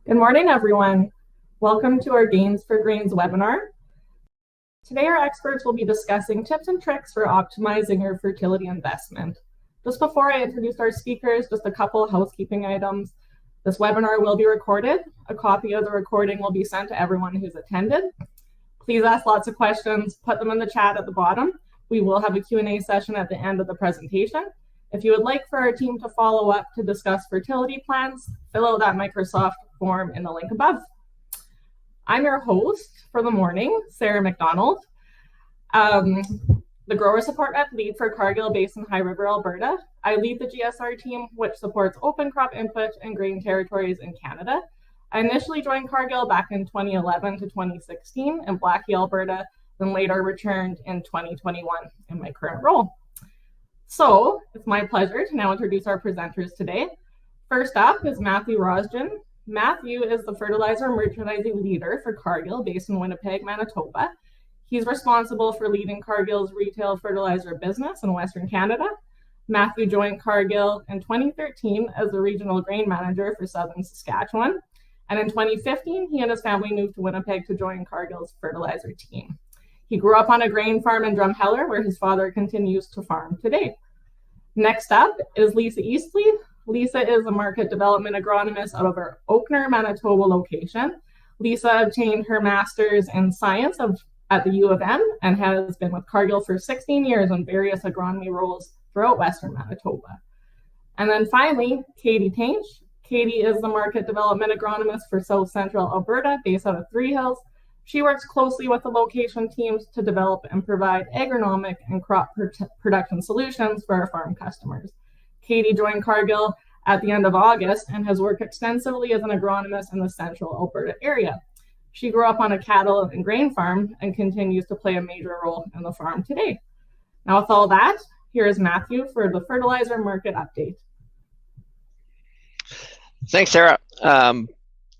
Good morning, everyone. Welcome to our Gains for Grains webinar. Today, our experts will be discussing tips and tricks for optimizing your fertility investment. Just before I introduce our speakers, just a couple of housekeeping items. This webinar will be recorded. A copy of the recording will be sent to everyone who's attended. Please ask lots of questions, put them in the chat at the bottom. We will have a Q&A session at the end of the presentation. If you would like for our team to follow up to discuss fertility plans, fill out that Microsoft form in the link above. I'm your host for the morning, Sarah McDonald, the grower support rep lead for Cargill based in High River, Alberta. I lead the GSR team, which supports open crop input and grain territories in Canada. I initially joined Cargill back in 2011 to 2016 in Blackie, Alberta, then later returned in 2021 in my current role. So it's my pleasure to now introduce our presenters today. First up is Matthew Rosgen. Matthew is the fertilizer merchandising leader for Cargill based in Winnipeg, Manitoba. He's responsible for leading Cargill's retail fertilizer business in Western Canada. Matthew joined Cargill in 2013 as the regional grain manager for Southern Saskatchewan. And in 2015, he and his family moved to Winnipeg to join Cargill's fertilizer team. He grew up on a grain farm in Drumheller, where his father continues to farm today. Next up is Lisa Eastley. Lisa is a market development agronomist out of our Oakner, Manitoba location. Lisa obtained her master's in science at the U of M and has been with Cargill for 16 years in various agronomy roles throughout Western Manitoba. And then finally, Katie Tainch. Katie is the market development agronomist for South Central Alberta, based out of Three Hills. She works closely with the location teams to develop and provide agronomic and crop production solutions for our farm customers. Katie joined Cargill at the end of August and has worked extensively as an agronomist in the central Alberta area. She grew up on a cattle and grain farm and continues to play a major role in the farm today. Now, with all that, here is Matthew for the fertilizer market update. Thanks, Sarah.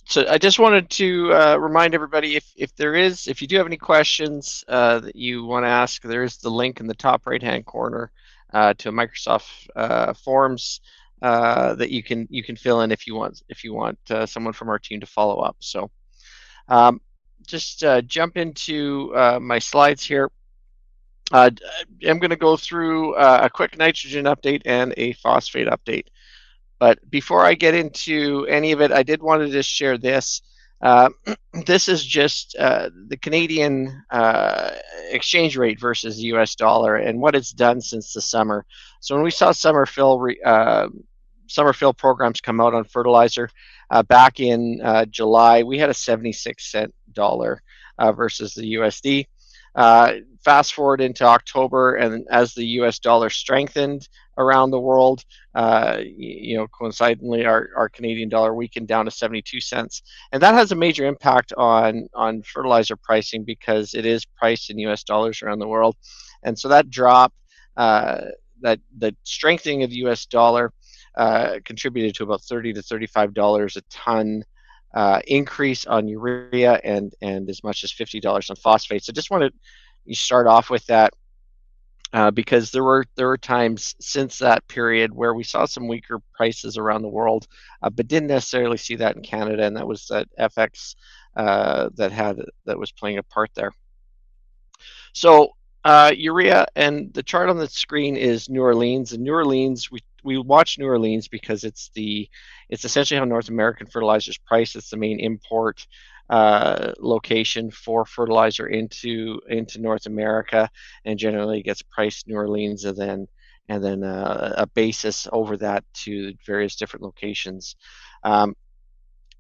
So I just wanted to remind everybody, if you do have any questions that you want to ask, there is the link in the top right-hand corner to a Microsoft Forms that you can fill in if you want someone from our team to follow up. So just jump into my slides here. I'm going to go through a quick nitrogen update and a phosphate update. But before I get into any of it, I did want to just share this. This is just the Canadian exchange rate versus the US dollar and what it's done since the summer. So when we saw summer fill programs come out on fertilizer back in July, we had a 76-cent dollar versus the USD. Fast forward into October, and as the US dollar strengthened around the world, coincidentally, our Canadian dollar weakened down to 72 cents. And that has a major impact on fertilizer pricing because it is priced in US dollars around the world. And so that drop, that the strengthening of the US dollar contributed to about $30 to $35 a ton increase on urea and as much as $50 on phosphate. So just wanted to start off with that because there were times since that period where we saw some weaker prices around the world, but didn't necessarily see that in Canada, and that was that FX that was playing a part there. So urea, and the chart on the screen is New Orleans, and New Orleans, we watch New Orleans because it's essentially how North American fertilizer is priced. It's the main import location for fertilizer into North America, and generally gets priced New Orleans and then a basis over that to various different locations.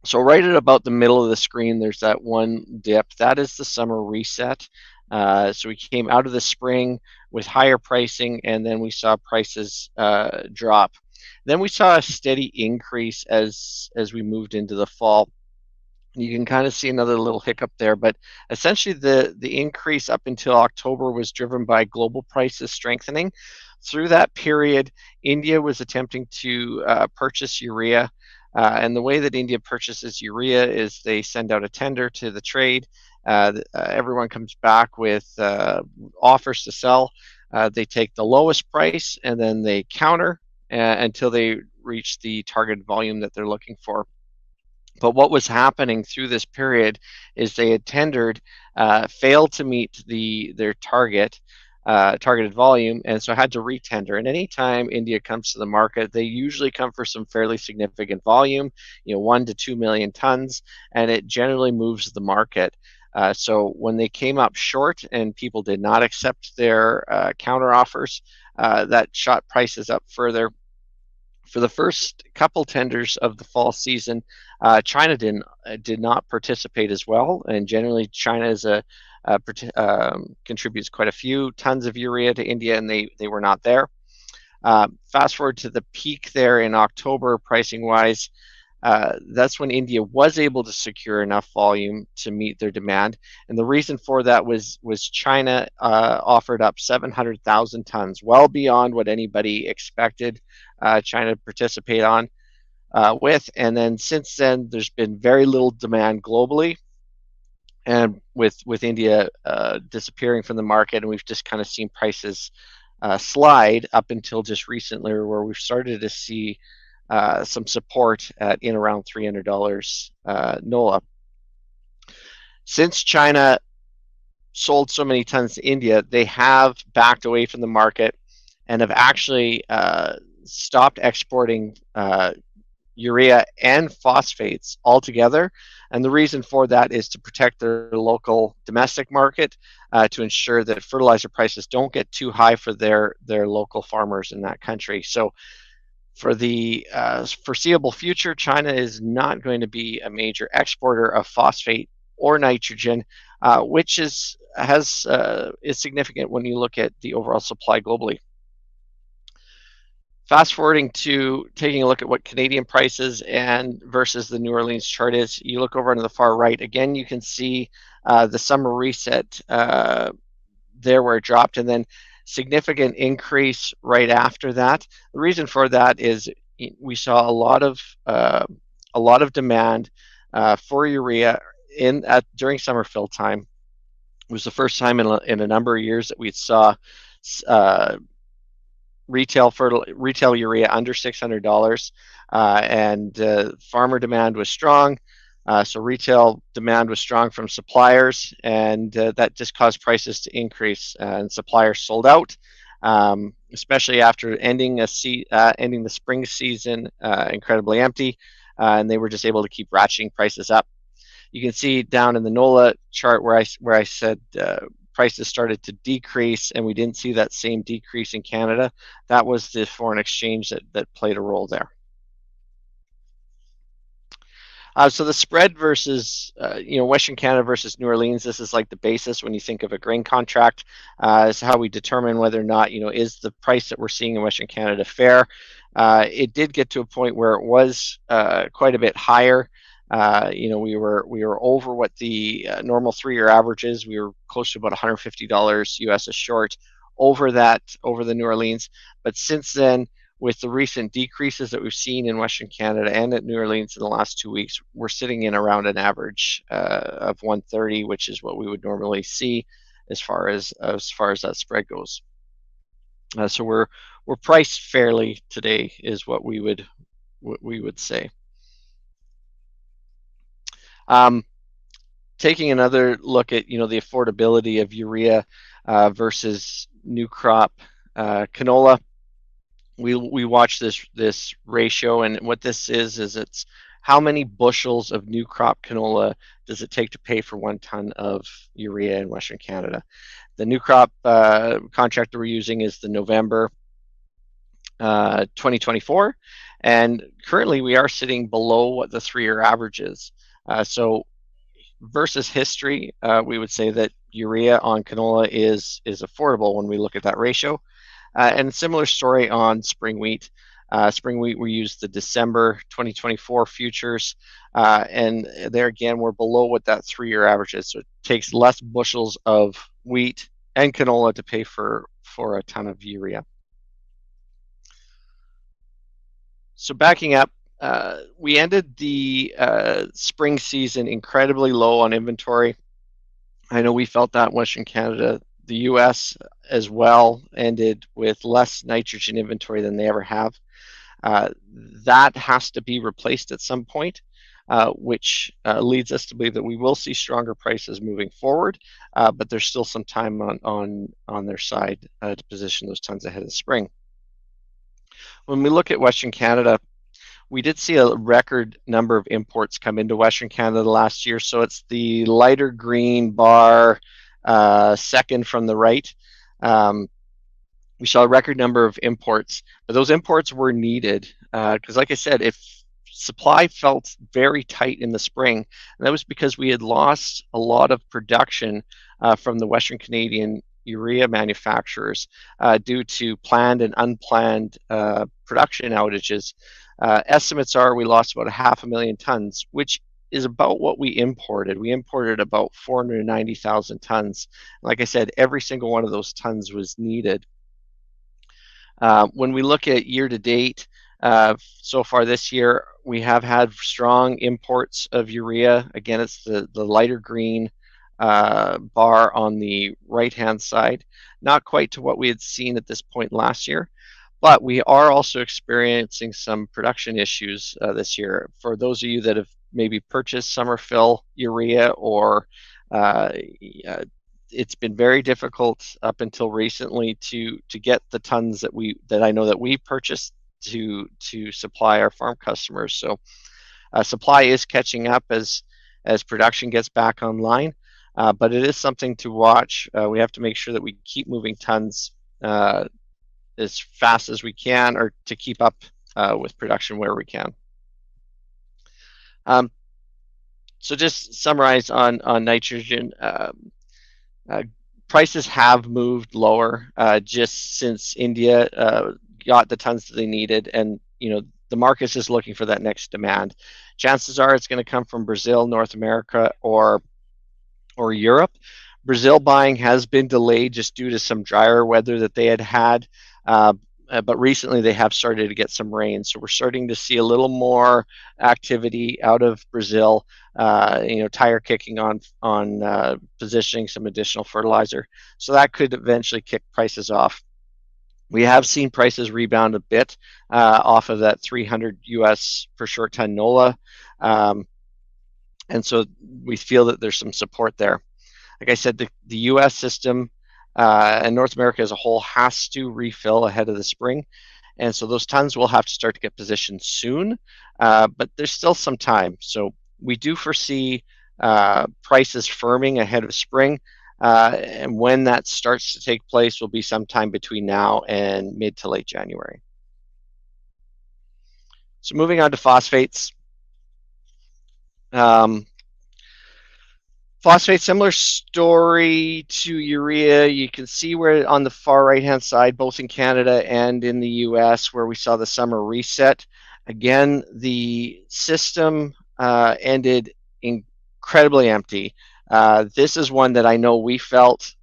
So right at about the middle of the screen, there's that one dip. That is the summer reset. So we came out of the spring with higher pricing, and then we saw prices drop. Then we saw a steady increase as we moved into the fall. You can kind of see another little hiccup there, but essentially the increase up until October was driven by global prices strengthening. Through that period, India was attempting to purchase urea, and the way that India purchases urea is they send out a tender to the trade. Everyone comes back with offers to sell. They take the lowest price and then they counter until they reach the target volume that they're looking for. But what was happening through this period is they had tendered, failed to meet their targeted volume, and so had to retender. And anytime India comes to the market, they usually come for some fairly significant volume, 1 to 2 million tons, and it generally moves the market. So when they came up short and people did not accept their counter offers, that shot prices up further. For the first couple tenders of the fall season, China did not participate as well, and generally China is contributes quite a few tons of urea to India, and they were not there. Fast forward to the peak there in October, pricing wise, that's when India was able to secure enough volume to meet their demand, and the reason for that was China offered up 700,000 tons, well beyond what anybody expected China to participate on with. And then since then, there's been very little demand globally, and with India disappearing from the market, and we've just kind of seen prices slide up until just recently, where we've started to see some support at in around $300 NOLA. Since China sold so many tons to India, they have backed away from the market and have actually stopped exporting urea and phosphates altogether. And the reason for that is to protect their local domestic market, to ensure that fertilizer prices don't get too high for their local farmers in that country. So for the foreseeable future, China is not going to be a major exporter of phosphate or nitrogen, which is significant when you look at the overall supply globally. Fast forwarding to taking a look at what Canadian prices and versus the New Orleans chart is, you look over on the far right. Again, you can see the summer reset there where it dropped, and then significant increase right after that. The reason for that is we saw a lot of demand for urea during summer fill time. It was the first time in a number of years that we saw retail urea under $600, and farmer demand was strong. So retail demand was strong from suppliers, and that just caused prices to increase. And suppliers sold out, especially after ending the spring season incredibly empty, and they were just able to keep ratcheting prices up. You can see down in the NOLA chart where I said prices started to decrease, and we didn't see that same decrease in Canada. That was the foreign exchange that played a role there. So the spread versus, Western Canada versus New Orleans, this is like the basis when you think of a grain contract. Is how we determine whether or not, is the price that we're seeing in Western Canada fair. It did get to a point where it was quite a bit higher. We were over what the normal 3-year average is. We were close to about $150 US a short over the New Orleans. But since then, with the recent decreases that we've seen in Western Canada and at New Orleans in the last 2 weeks, we're sitting in around an average of 130, which is what we would normally see as far as that spread goes. So we're priced fairly today, is what we would say. Taking another look at the affordability of urea versus new crop canola. We watch this ratio, and what this is it's how many bushels of new crop canola does it take to pay for 1 ton of urea in Western Canada. The new crop contract that we're using is the November 2024, and currently we are sitting below what the 3-year average is. So versus history, we would say that urea on canola is affordable when we look at that ratio. And similar story on spring wheat. Spring wheat, we use the December 2024 futures, and there again, we're below what that 3-year average is. So it takes less bushels of wheat and canola to pay for a ton of urea. So backing up, we ended the spring season incredibly low on inventory. I know we felt that in Western Canada. The U.S. as well ended with less nitrogen inventory than they ever have. That has to be replaced at some point. which leads us to believe that we will see stronger prices moving forward, but there's still some time on their side to position those tons ahead of spring. When we look at Western Canada, we did see a record number of imports come into Western Canada last year. So it's the lighter green bar, second from the right. We saw a record number of imports, but those imports were needed because, like I said, if supply felt very tight in the spring, and that was because we had lost a lot of production from the Western Canadian urea manufacturers due to planned and unplanned production outages. Estimates are we lost about 500,000 tons, which is about what we imported. We imported about 490,000 tons. Like I said, every single one of those tons was needed. When we look at year to date, so far this year, we have had strong imports of urea. Again, it's the lighter green bar on the right-hand side. Not quite to what we had seen at this point last year, but we are also experiencing some production issues this year. For those of you that have maybe purchased summer fill urea or it's been very difficult up until recently to get the tons that I know that we purchased to supply our farm customers. So supply is catching up as production gets back online, but it is something to watch. We have to make sure that we keep moving tons as fast as we can, or to keep up with production where we can. So just summarize on nitrogen. Prices have moved lower just since India got the tons that they needed, and the market is looking for that next demand. Chances are it's going to come from Brazil, North America, or Europe. Brazil buying has been delayed just due to some drier weather that they had, but recently they have started to get some rain, so we're starting to see a little more activity out of Brazil. Tire kicking on positioning some additional fertilizer, so that could eventually kick prices off. We have seen prices rebound a bit off of that 300 US per short ton NOLA, and so we feel that there's some support there. Like I said, the US system and North America as a whole has to refill ahead of the spring. And so those tons will have to start to get positioned soon, but there's still some time. So we do foresee prices firming ahead of spring. And when that starts to take place will be sometime between now and mid to late January. So moving on to phosphates. Phosphate, similar story to urea. You can see where on the far right-hand side, both in Canada and in the US, where we saw the summer reset. Again, the system ended incredibly empty. This is one that I know we felt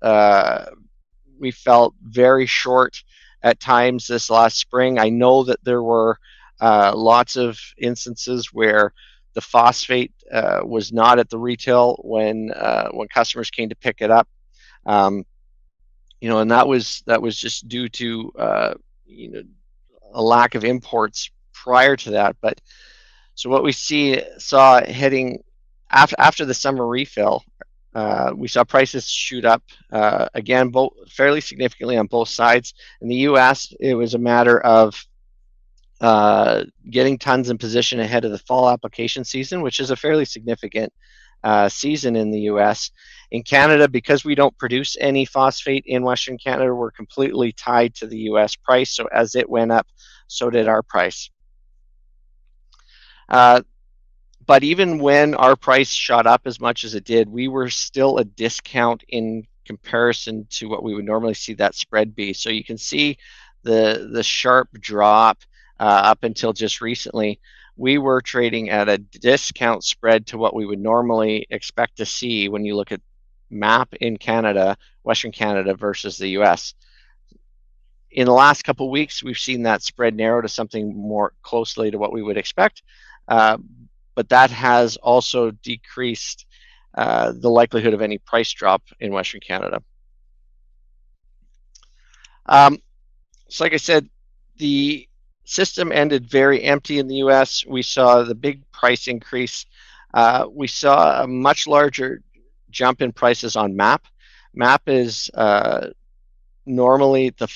very short at times this last spring. I know that there were lots of instances where the phosphate was not at the retail when customers came to pick it up, and that was just due to a lack of imports prior to that. But so what we saw heading after the summer refill, we saw prices shoot up again, both fairly significantly on both sides. In the U.S., it was a matter of getting tons in position ahead of the fall application season, which is a fairly significant season in the US. In Canada, because we don't produce any phosphate in Western Canada, we're completely tied to the US price. So as it went up, so did our price. But even when our price shot up as much as it did, we were still a discount in comparison to what we would normally see that spread be. So you can see the sharp drop up until just recently. We were trading at a discount spread to what we would normally expect to see when you look at map in Canada, Western Canada versus the US. In the last couple of weeks, we've seen that spread narrow to something more closely to what we would expect. But that has also decreased the likelihood of any price drop in Western Canada. So like I said, the system ended very empty in the US. We saw the big price increase. We saw a much larger jump in prices on MAP. MAP is normally the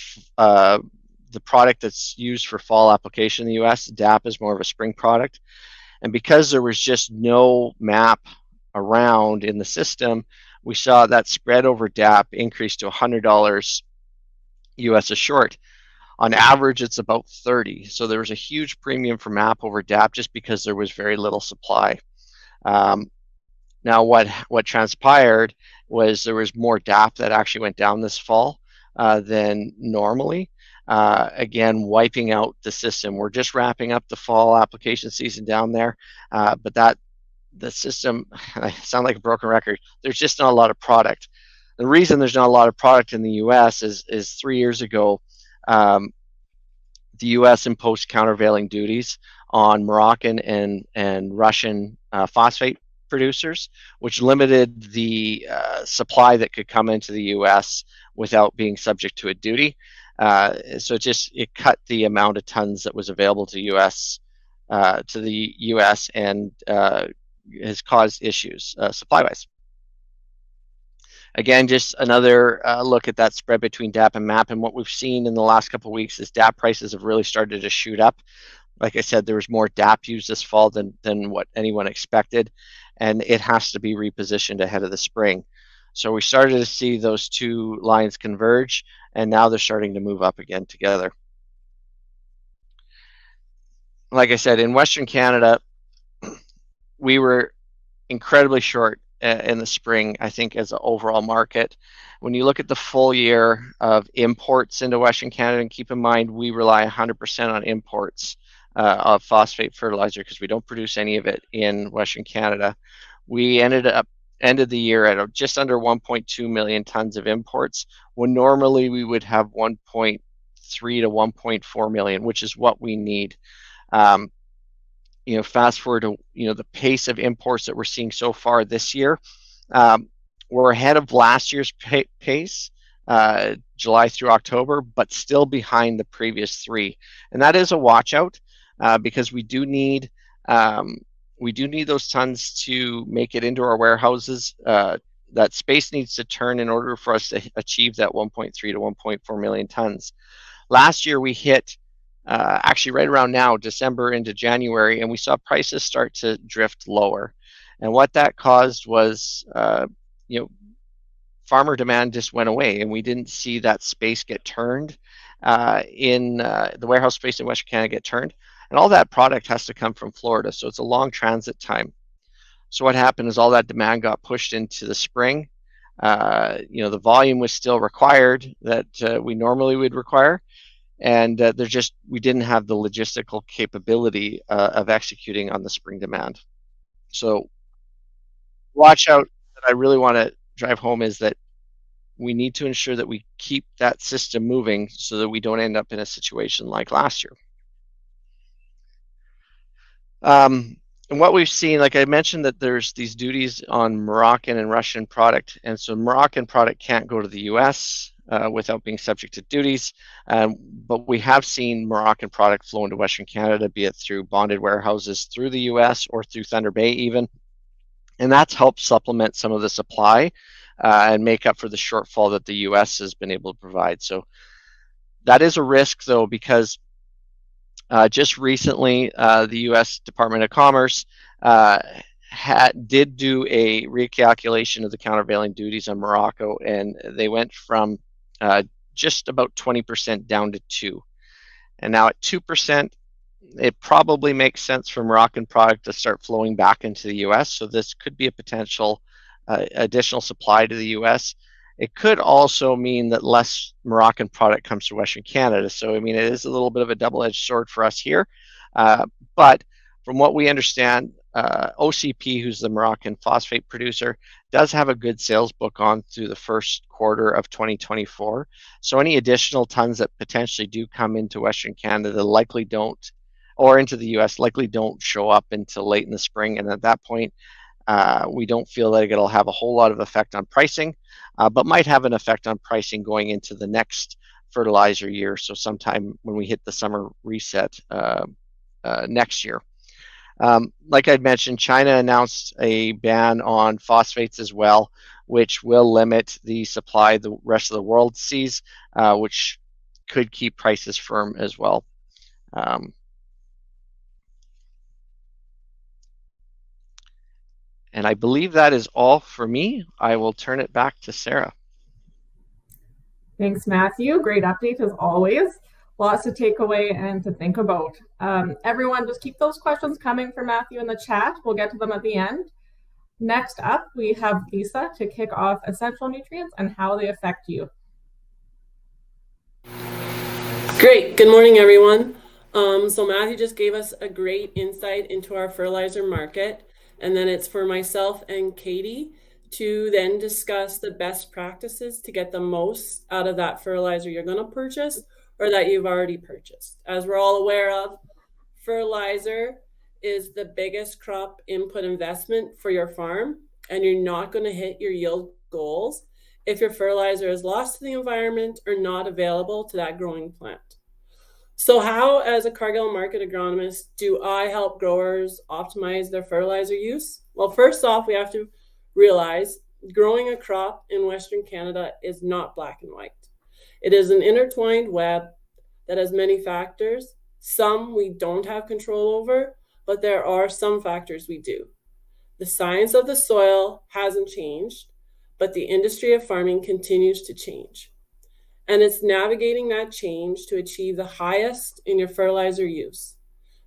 product that's used for fall application in the US. DAP is more of a spring product. And because there was just no MAP around in the system, we saw that spread over DAP increase to $100 US a short. On average, it's about 30. So there was a huge premium for MAP over DAP just because there was very little supply. Um, Now, what transpired was there was more DAP that actually went down this fall than normally. Again, wiping out the system. We're just wrapping up the fall application season down there, but the system, I sound like a broken record. There's just not a lot of product. The reason there's not a lot of product in the U.S. is 3 years ago, um, the U.S. imposed countervailing duties on Moroccan and Russian phosphate producers, which limited the supply that could come into the U.S. without being subject to a duty. So it cut the amount of tons that was available to the U.S. and has caused issues supply wise. Again, just another look at that spread between DAP and MAP. And what we've seen in the last couple of weeks is DAP prices have really started to shoot up. Like I said, there was more DAP used this fall than what anyone expected, and it has to be repositioned ahead of the spring. So we started to see those two lines converge, and now they're starting to move up again together. Like I said, in Western Canada, we were incredibly short in the spring, I think, as an overall market. When you look at the full year of imports into Western Canada, and keep in mind we rely 100% on imports of phosphate fertilizer because we don't produce any of it in Western Canada. We ended the year at just under 1.2 million tons of imports, when normally we would have 1.3 to 1.4 million, which is what we need. Um, fast forward to the pace of imports that we're seeing so far this year. We're ahead of last year's pace, July through October, but still behind the previous 3. And that is a watch out because we do need those tons to make it into our warehouses. That space needs to turn in order for us to achieve that 1.3 to 1.4 million tons. Last year we hit actually right around now, December into January, and we saw prices start to drift lower. And what that caused was, farmer demand just went away, and we didn't see that space get turned in the warehouse space in Western Canada get turned. And all that product has to come from Florida, so it's a long transit time. So what happened is all that demand got pushed into the spring. The volume was still required that we normally would require, and we didn't have the logistical capability of executing on the spring demand. So watch out that I really want to drive home is that we need to ensure that we keep that system moving so that we don't end up in a situation like last year. And what we've seen, like I mentioned, that there's these duties on Moroccan and Russian product, and so Moroccan product can't go to the U.S. Without being subject to duties. But we have seen Moroccan product flow into Western Canada, be it through bonded warehouses through the U.S. or through Thunder Bay even. And that's helped supplement some of the supply and make up for the shortfall that the U.S. has been able to provide. So that is a risk, though, because just recently the U.S. Department of Commerce did do a recalculation of the countervailing duties on Morocco, and they went from just about 20% down to 2%. And now at 2%, it probably makes sense for Moroccan product to start flowing back into the U.S. So this could be a potential additional supply to the U.S. It could also mean that less Moroccan product comes to Western Canada. So, I mean, it is a little bit of a double-edged sword for us here. But from what we understand, OCP, who's the Moroccan phosphate producer, does have a good sales book on through the first quarter of 2024. So any additional tons that potentially do come into Western Canada likely don't, or into the US, likely don't show up until late in the spring. And at that point, we don't feel like it'll have a whole lot of effect on pricing, but might have an effect on pricing going into the next fertilizer year, so sometime when we hit the summer reset next year. Like I mentioned, China announced a ban on phosphates as well, which will limit the supply the rest of the world sees, which could keep prices firm as well. And I believe that is all for me. I will turn it back to Sarah. Thanks, Matthew. Great update as always. Lots to take away and to think about. Everyone, just keep those questions coming for Matthew in the chat. We'll get to them at the end. Next up, we have Lisa to kick off essential nutrients and how they affect you. Great. Good morning, everyone. So Matthew just gave us a great insight into our fertilizer market, and then it's for myself and Katie to then discuss the best practices to get the most out of that fertilizer you're going to purchase or that you've already purchased. As we're all aware of, fertilizer is the biggest crop input investment for your farm, and you're not going to hit your yield goals if your fertilizer is lost to the environment or not available to that growing plant. So how, as a Cargill market agronomist, do I help growers optimize their fertilizer use? Well, first off, we have to realize growing a crop in Western Canada is not black and white. It is an intertwined web that has many factors. Some we don't have control over, but there are some factors we do. The science of the soil hasn't changed, but the industry of farming continues to change. And it's navigating that change to achieve the highest in your fertilizer use.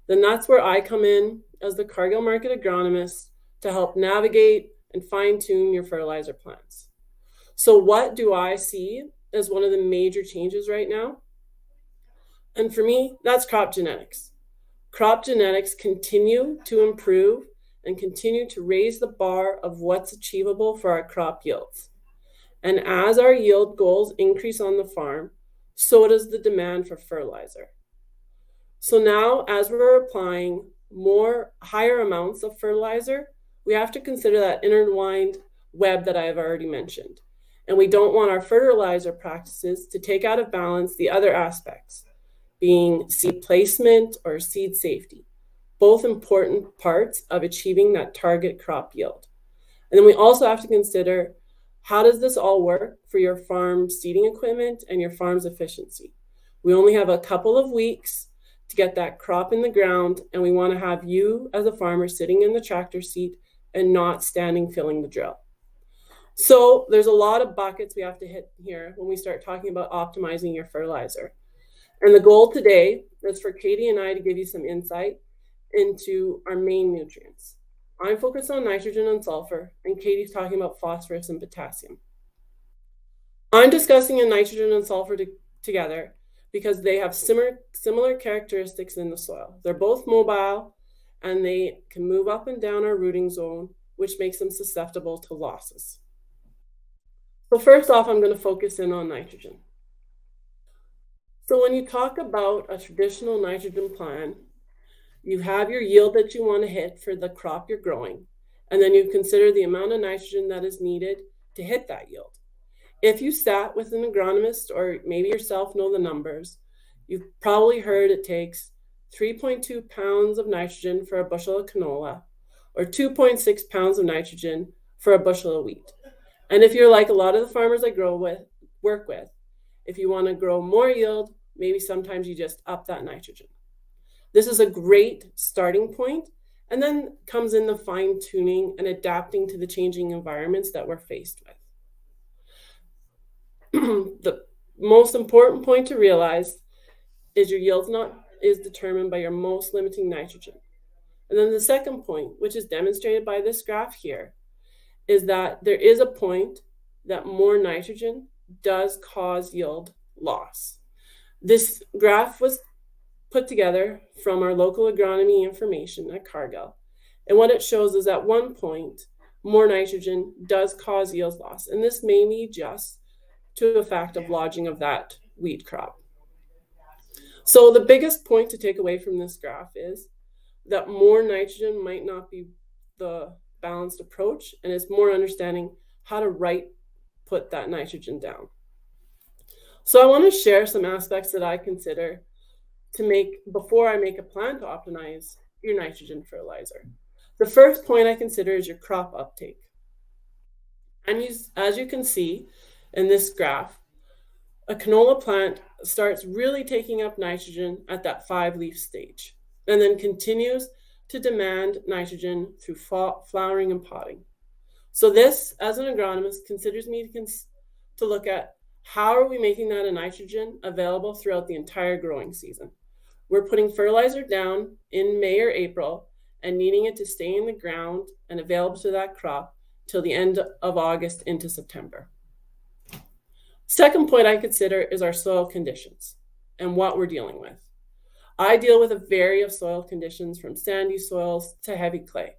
Then that's where I come in as the Cargill market agronomist to help navigate and fine-tune your fertilizer plants. So what do I see as one of the major changes right now? And for me, that's crop genetics. Crop genetics continue to improve and continue to raise the bar of what's achievable for our crop yields. And as our yield goals increase on the farm, so does the demand for fertilizer. So now, as we're applying higher amounts of fertilizer, we have to consider that intertwined web that I've already mentioned. And we don't want our fertilizer practices to take out of balance the other aspects, being seed placement or seed safety, both important parts of achieving that target crop yield. And then we also have to consider, how does this all work for your farm seeding equipment and your farm's efficiency? We only have a couple of weeks to get that crop in the ground, and we want to have you as a farmer sitting in the tractor seat and not standing filling the drill. So there's a lot of buckets we have to hit here when we start talking about optimizing your fertilizer. And the goal today is for Katie and I to give you some insight into our main nutrients. I'm focused on nitrogen and sulfur, and Katie's talking about phosphorus and potassium. I'm discussing nitrogen and sulfur together because they have similar characteristics in the soil. They're both mobile, and they can move up and down our rooting zone, which makes them susceptible to losses. So first off, I'm going to focus in on nitrogen. So when you talk about a traditional nitrogen plan, you have your yield that you want to hit for the crop you're growing, and then you consider the amount of nitrogen that is needed to hit that yield. If you sat with an agronomist or maybe yourself know the numbers, you've probably heard it takes 3.2 pounds of nitrogen for a bushel of canola, or 2.6 pounds of nitrogen for a bushel of wheat. And if you're like a lot of the farmers I work with, if you want to grow more yield, maybe sometimes you just up that nitrogen. This is a great starting point, and then comes in the fine-tuning and adapting to the changing environments that we're faced with. The most important point to realize is your yield is determined by your most limiting nitrogen. And then the second point, which is demonstrated by this graph here, is that there is a point that more nitrogen does cause yield loss. This graph was put together from our local agronomy information at Cargill. And what it shows is at one point, more nitrogen does cause yield loss. And this may be just to the fact of lodging of that wheat crop. So the biggest point to take away from this graph is that more nitrogen might not be the balanced approach, and it's more understanding how to put that nitrogen down. So I want to share some aspects that I consider to make before I make a plan to optimize your nitrogen fertilizer. The first point I consider is your crop uptake. And as you can see in this graph, a canola plant starts really taking up nitrogen at that 5-leaf stage and then continues to demand nitrogen through flowering and potting. So this, as an agronomist, considers me to look at how are we making that a nitrogen available throughout the entire growing season. We're putting fertilizer down in May or April and needing it to stay in the ground and available to that crop till the end of August into September. Second point I consider is our soil conditions and what we're dealing with. I deal with a variety of soil conditions from sandy soils to heavy clay.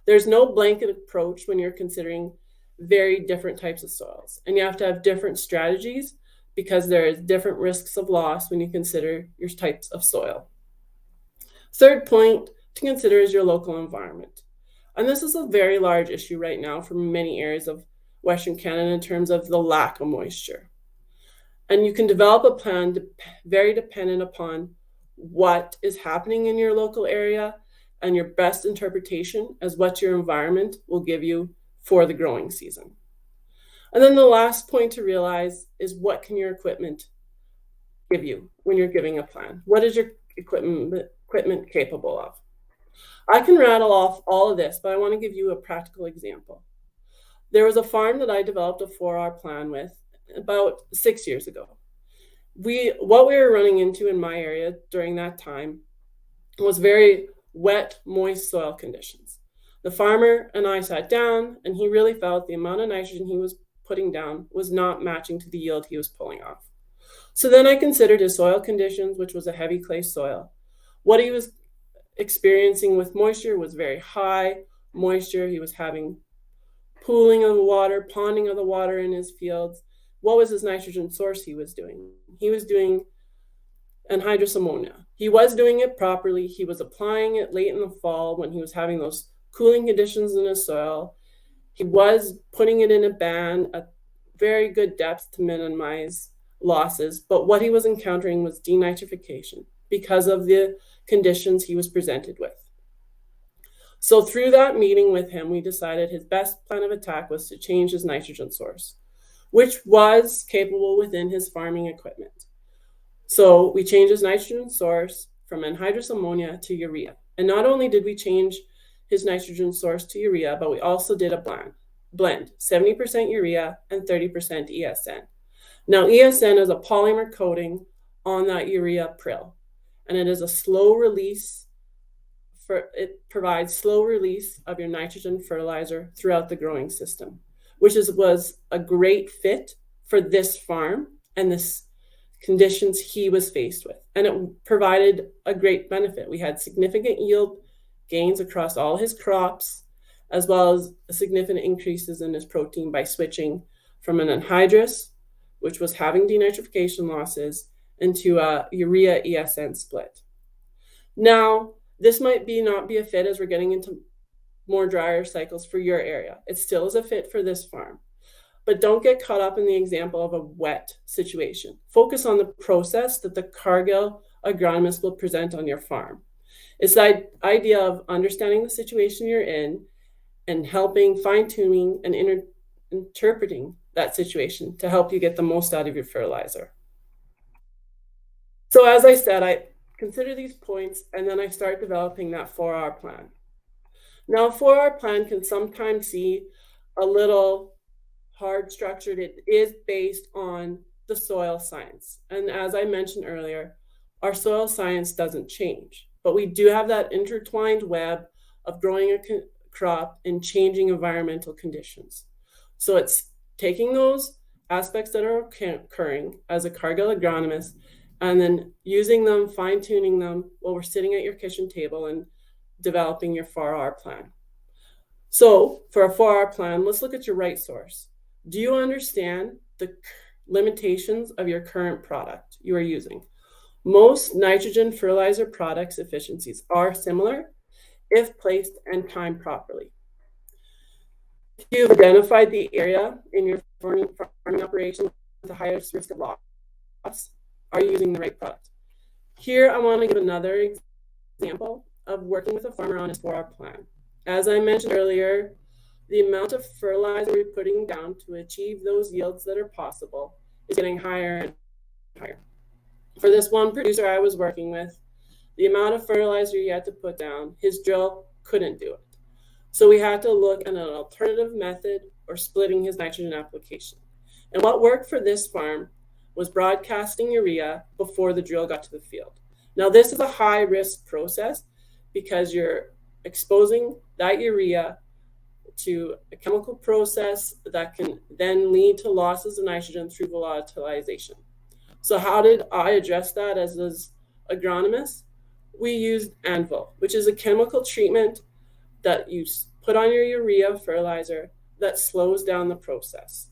There's no blanket approach when you're considering very different types of soils, and you have to have different strategies because there is different risks of loss when you consider your types of soil. Third point to consider is your local environment. And this is a very large issue right now for many areas of Western Canada in terms of the lack of moisture. And you can develop a plan very dependent upon what is happening in your local area and your best interpretation as what your environment will give you for the growing season. And then the last point to realize is what can your equipment give you when you're giving a plan? What is your equipment capable of? I can rattle off all of this, but I want to give you a practical example. There was a farm that I developed a 4R plan with about 6 years ago. What we were running into in my area during that time was very wet, moist soil conditions. The farmer and I sat down, and he really felt the amount of nitrogen he was putting down was not matching to the yield he was pulling off. So then I considered his soil conditions, which was a heavy clay soil. What he was experiencing with moisture was very high moisture. He was having pooling of the water, ponding of the water in his fields. What was his nitrogen source he was doing? He was doing anhydrous ammonia. He was doing it properly. He was applying it late in the fall when he was having those cooling conditions in his soil. He was putting it in a band at very good depth to minimize losses, but what he was encountering was denitrification because of the conditions he was presented with. So through that meeting with him, we decided his best plan of attack was to change his nitrogen source, which was capable within his farming equipment. So we changed his nitrogen source from anhydrous ammonia to urea. And not only did we change his nitrogen source to urea, but we also did a blend 70% urea and 30% ESN. Now, ESN is a polymer coating on that urea prill, and it is a slow release. It provides slow release of your nitrogen fertilizer throughout the growing system, which was a great fit for this farm and this conditions he was faced with. And it provided a great benefit. We had significant yield gains across all his crops, as well as significant increases in his protein by switching from an anhydrous, which was having denitrification losses, into a urea ESN split. Now, this might not be a fit as we're getting into more drier cycles for your area. It still is a fit for this farm. But don't get caught up in the example of a wet situation. Focus on the process that the Cargill agronomist will present on your farm. It's the idea of understanding the situation you're in and helping fine-tuning and interpreting that situation to help you get the most out of your fertilizer. So as I said, I consider these points and then I start developing that 4R plan. Now, a 4R plan can sometimes see a little hard structured. It is based on the soil science. And as I mentioned earlier, our soil science doesn't change, but we do have that intertwined web of growing a crop in changing environmental conditions. So it's taking those aspects that are occurring as a Cargill agronomist and then using them, fine-tuning them while we're sitting at your kitchen table and developing your 4R plan. So for a 4R plan, let's look at your right source. Do you understand the limitations of your current product you are using? Most nitrogen fertilizer products efficiencies are similar if placed and timed properly. If you've identified the area in your farming operation with the highest risk of loss, are you using the right product? Here, I want to give another example of working with a farmer on his 4R plan. As I mentioned earlier, the amount of fertilizer we're putting down to achieve those yields that are possible is getting higher and higher. For this one producer I was working with, the amount of fertilizer he had to put down, his drill couldn't do it. So we had to look at an alternative method or splitting his nitrogen application. And what worked for this farm was broadcasting urea before the drill got to the field. Now, this is a high-risk process because you're exposing that urea to a chemical process that can then lead to losses of nitrogen through volatilization. So how did I address that as an agronomist? We used Anvil, which is a chemical treatment that you put on your urea fertilizer that slows down the process.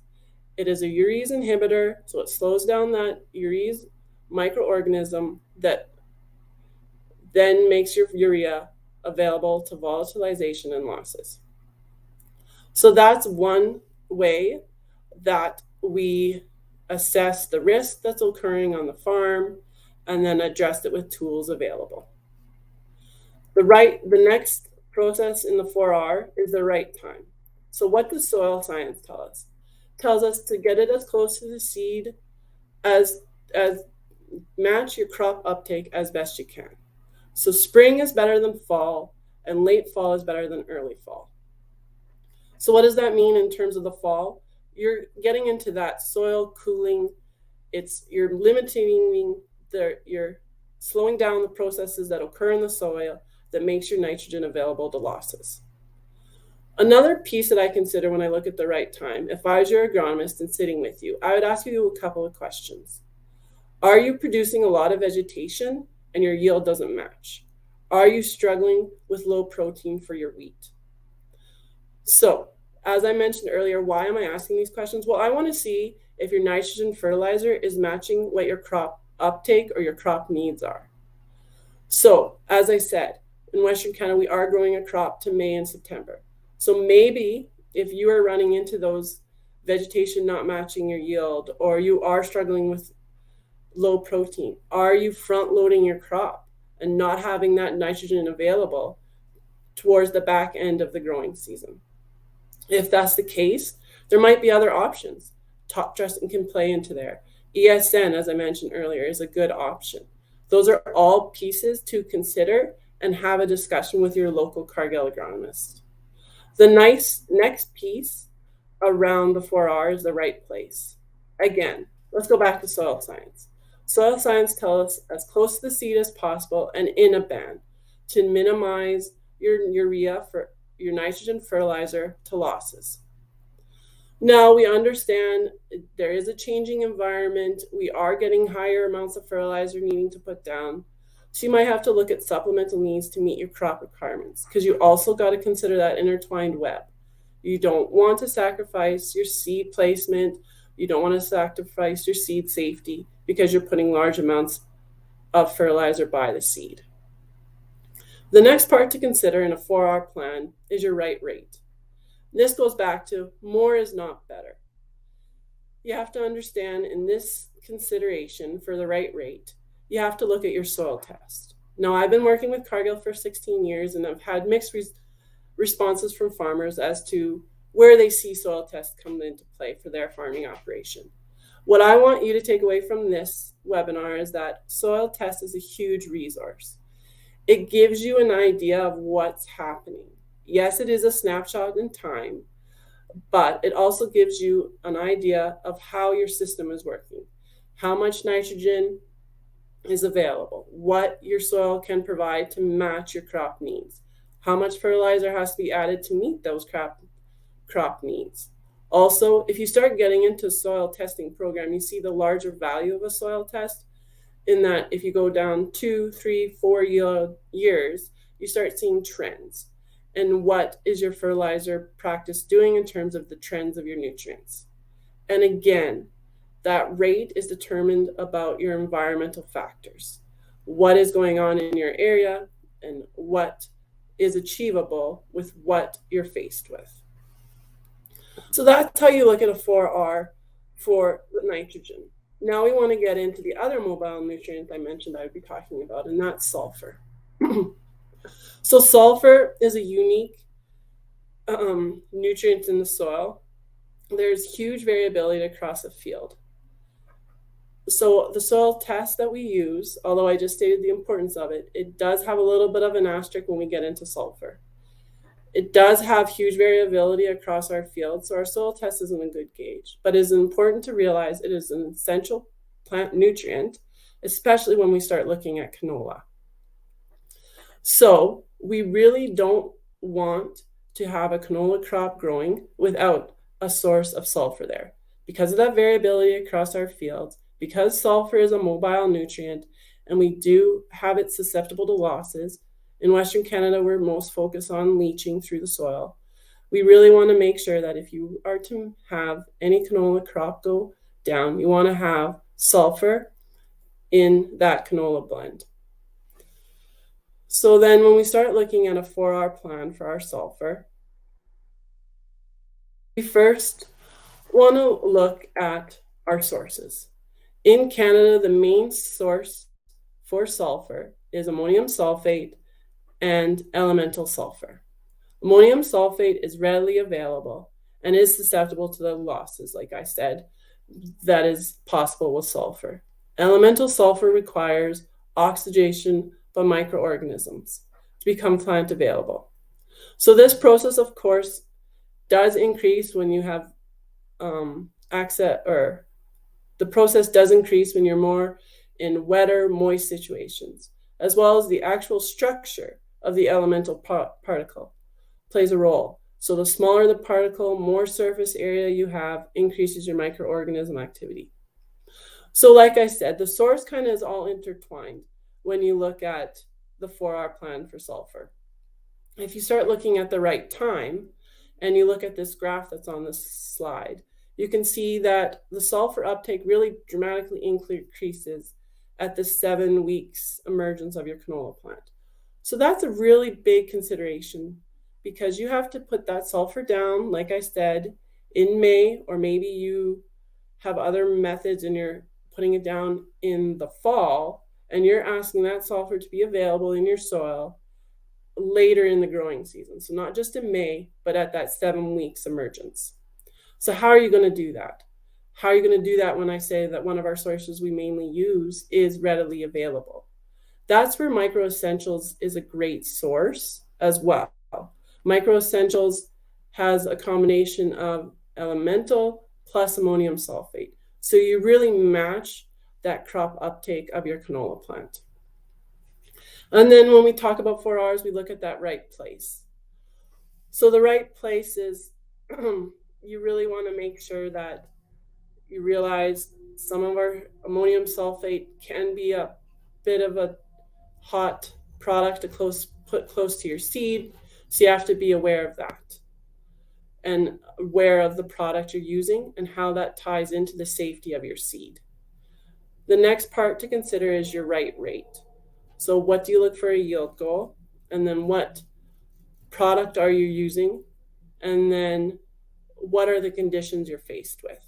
It is a urease inhibitor, so it slows down that urease microorganism that then makes your urea available to volatilization and losses. So that's one way that we assess the risk that's occurring on the farm and then address it with tools available. The next process in the 4R is the right time. So what does soil science tell us? It tells us to get it as close to the seed as match your crop uptake as best you can. So spring is better than fall, and late fall is better than early fall. So what does that mean in terms of the fall? You're getting into that soil cooling. You're limiting you're slowing down the processes that occur in the soil that makes your nitrogen available to losses. Another piece that I consider when I look at the right time, if I was your agronomist and sitting with you, I would ask you a couple of questions. Are you producing a lot of vegetation and your yield doesn't match? Are you struggling with low protein for your wheat? So, as I mentioned earlier, why am I asking these questions? Well, I want to see if your nitrogen fertilizer is matching what your crop uptake or your crop needs are. So, as I said, in Western Canada, we are growing a crop to May and September. So maybe if you are running into those vegetation not matching your yield, or you are struggling with low protein, are you front loading your crop and not having that nitrogen available towards the back end of the growing season? If that's the case, there might be other options. Top dressing can play into there. ESN, as I mentioned earlier, is a good option. Those are all pieces to consider and have a discussion with your local Cargill agronomist. The next piece around the 4R is the right place. Again, let's go back to soil science. Soil science tells us as close to the seed as possible and in a band to minimize your urea for your nitrogen fertilizer to losses. Now we understand there is a changing environment. We are getting higher amounts of fertilizer needing to put down. So you might have to look at supplemental needs to meet your crop requirements, because you also got to consider that intertwined web. You don't want to sacrifice your seed placement. You don't want to sacrifice your seed safety because you're putting large amounts of fertilizer by the seed. The next part to consider in a 4R plan is your right rate. This goes back to more is not better. You have to understand in this consideration for the right rate, you have to look at your soil test. Now, I've been working with Cargill for 16 years, and I've had mixed responses from farmers as to where they see soil tests come into play for their farming operation. What I want you to take away from this webinar is that soil test is a huge resource. It gives you an idea of what's happening. Yes, it is a snapshot in time, but it also gives you an idea of how your system is working, how much nitrogen is available, what your soil can provide to match your crop needs, how much fertilizer has to be added to meet those crop needs. Also, if you start getting into soil testing program, you see the larger value of a soil test in that if you go down 2, 3, 4 years, you start seeing trends. And what is your fertilizer practice doing in terms of the trends of your nutrients? And again, that rate is determined about your environmental factors. What is going on in your area and what is achievable with what you're faced with. So that's how you look at a 4R for the nitrogen. Now we want to get into the other mobile nutrient I mentioned I would be talking about, and that's sulfur. So sulfur is a unique nutrient in the soil. There's huge variability across a field. So the soil test that we use, although I just stated the importance of it, it does have a little bit of an asterisk when we get into sulfur. It does have huge variability across our field, so our soil test isn't a good gauge. But it is important to realize it is an essential plant nutrient, especially when we start looking at canola. So we really don't want to have a canola crop growing without a source of sulfur there. Because of that variability across our fields, because sulfur is a mobile nutrient and we do have it susceptible to losses, in Western Canada we're most focused on leaching through the soil. We really want to make sure that if you are to have any canola crop go down, you want to have sulfur in that canola blend. So then when we start looking at a 4R plan for our sulfur, we first want to look at our sources. In Canada, the main source for sulfur is ammonium sulfate and elemental sulfur. Ammonium sulfate is readily available and is susceptible to the losses, like I said, that is possible with sulfur. Elemental sulfur requires oxidation by microorganisms to become plant available. So this process, of course, does increase when you have access, or the process does increase when you're more in wetter, moist situations, as well as the actual structure of the elemental particle plays a role. So the smaller the particle, more surface area you have, increases your microorganism activity. So like I said, the source kind of is all intertwined when you look at the 4R plan for sulfur. If you start looking at the right time, and you look at this graph that's on this slide, you can see that the sulfur uptake really dramatically increases at the 7 weeks emergence of your canola plant. So that's a really big consideration, because you have to put that sulfur down, like I said, in May, or maybe you have other methods and you're putting it down in the fall, and you're asking that sulfur to be available in your soil later in the growing season. So not just in May, but at that 7 weeks emergence. So how are you going to do that? How are you going to do that when I say that one of our sources we mainly use is readily available? That's where Micro Essentials is a great source as well. Micro Essentials has a combination of elemental plus ammonium sulfate. So you really match that crop uptake of your canola plant. And then when we talk about 4Rs, we look at that right place. So the right place is you really want to make sure that you realize some of our ammonium sulfate can be a bit of a hot product to put close to your seed. So you have to be aware of that and aware of the product you're using and how that ties into the safety of your seed. The next part to consider is your right rate. So what do you look for a yield goal? And then what product are you using? And then what are the conditions you're faced with?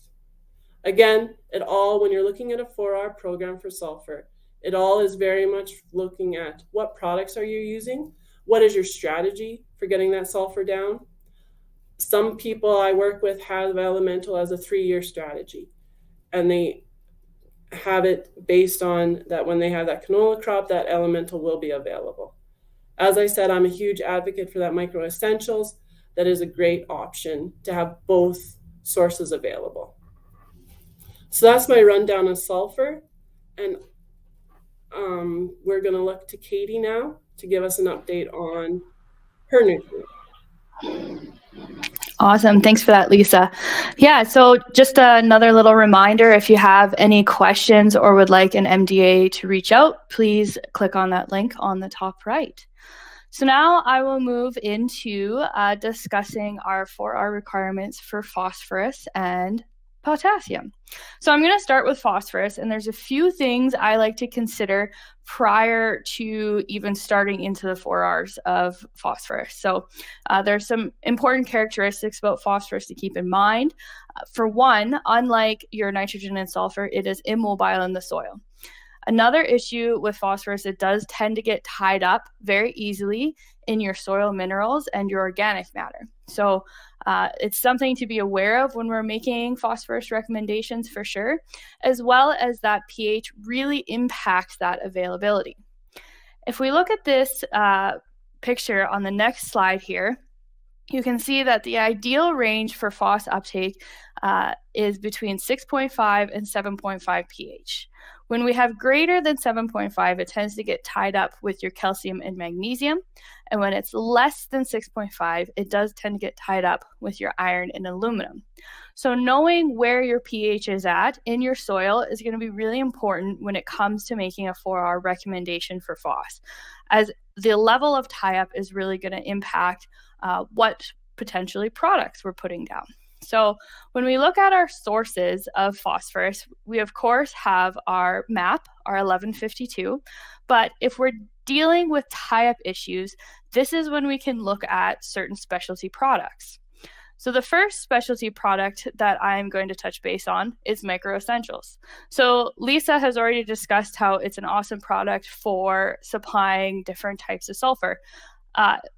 Again, when you're looking at a 4R program for sulfur, it all is very much looking at what products are you using? What is your strategy for getting that sulfur down? Some people I work with have elemental as a 3-year strategy, and they have it based on that when they have that canola crop, that elemental will be available. As I said, I'm a huge advocate for that Micro Essentials. That is a great option to have both sources available. So that's my rundown of sulfur, and we're going to look to Katie now to give us an update on her nutrient. Awesome. Thanks for that, Lisa. Yeah, so just another little reminder, if you have any questions or would like an MDA to reach out, please click on that link on the top right. So now I will move into discussing our 4R requirements for phosphorus and potassium. So I'm going to start with phosphorus, and there's a few things I like to consider prior to even starting into the 4 R's of phosphorus. So there's some important characteristics about phosphorus to keep in mind. For one, unlike your nitrogen and sulfur, it is immobile in the soil. Another issue with phosphorus, it does tend to get tied up very easily in your soil minerals and your organic matter. So it's something to be aware of when we're making phosphorus recommendations for sure, as well as that pH really impacts that availability. If we look at this picture on the next slide here, you can see that the ideal range for phos uptake is between 6.5 and 7.5 pH. When we have greater than 7.5, it tends to get tied up with your calcium and magnesium. And when it's less than 6.5, it does tend to get tied up with your iron and aluminum. So knowing where your pH is at in your soil is going to be really important when it comes to making a 4R recommendation for phos, as the level of tie-up is really going to impact what potentially products we're putting down. So when we look at our sources of phosphorus, we of course have our MAP, our 1152, but if we're dealing with tie-up issues, this is when we can look at certain specialty products. So the first specialty product that I'm going to touch base on is Micro Essentials. So Lisa has already discussed how it's an awesome product for supplying different types of sulfur.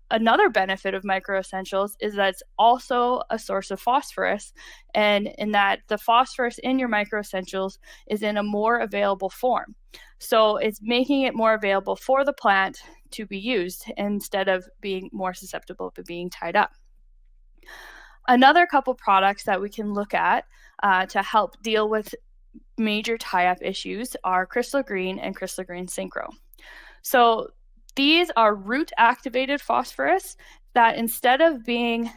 Another benefit of Micro Essentials is that it's also a source of phosphorus, and in that the phosphorus in your Micro Essentials is in a more available form. So it's making it more available for the plant to be used instead of being more susceptible to being tied up. Another couple products that we can look at to help deal with major tie-up issues are Crystal Green and Crystal Green Synchro. So these are root-activated phosphorus that instead of being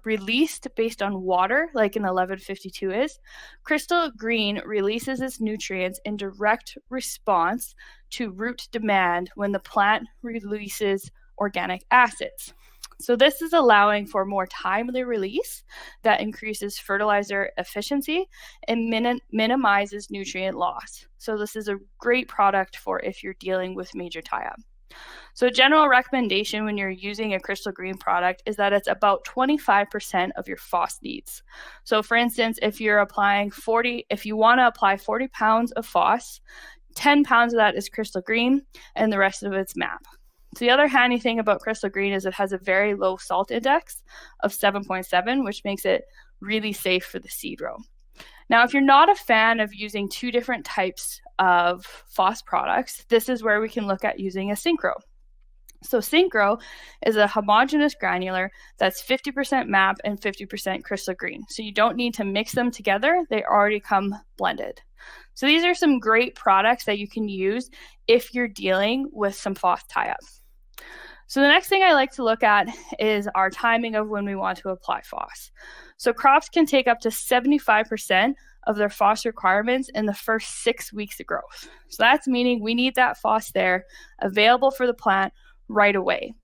released based on water, like an 1152 is, Crystal Green releases its nutrients in direct response to root demand when the plant releases organic acids. So this is allowing for more timely release that increases fertilizer efficiency and minimizes nutrient loss. So this is a great product for if you're dealing with major tie-up. So a general recommendation when you're using a Crystal Green product is that it's about 25% of your phos needs. So for instance, if you want to apply 40 pounds of phos, 10 pounds of that is Crystal Green and the rest of it's MAP. So the other handy thing about Crystal Green is it has a very low salt index of 7.7, which makes it really safe for the seed row. Now, if you're not a fan of using two different types of phos products, this is where we can look at using a Synchro. So Synchro is a homogeneous granular that's 50% MAP and 50% Crystal Green. So you don't need to mix them together. They already come blended. So these are some great products that you can use if you're dealing with some phos tie-ups. So the next thing I like to look at is our timing of when we want to apply phos. So crops can take up to 75% of their phos requirements in the first 6 weeks of growth. So that's meaning we need that phos there available for the plant right away.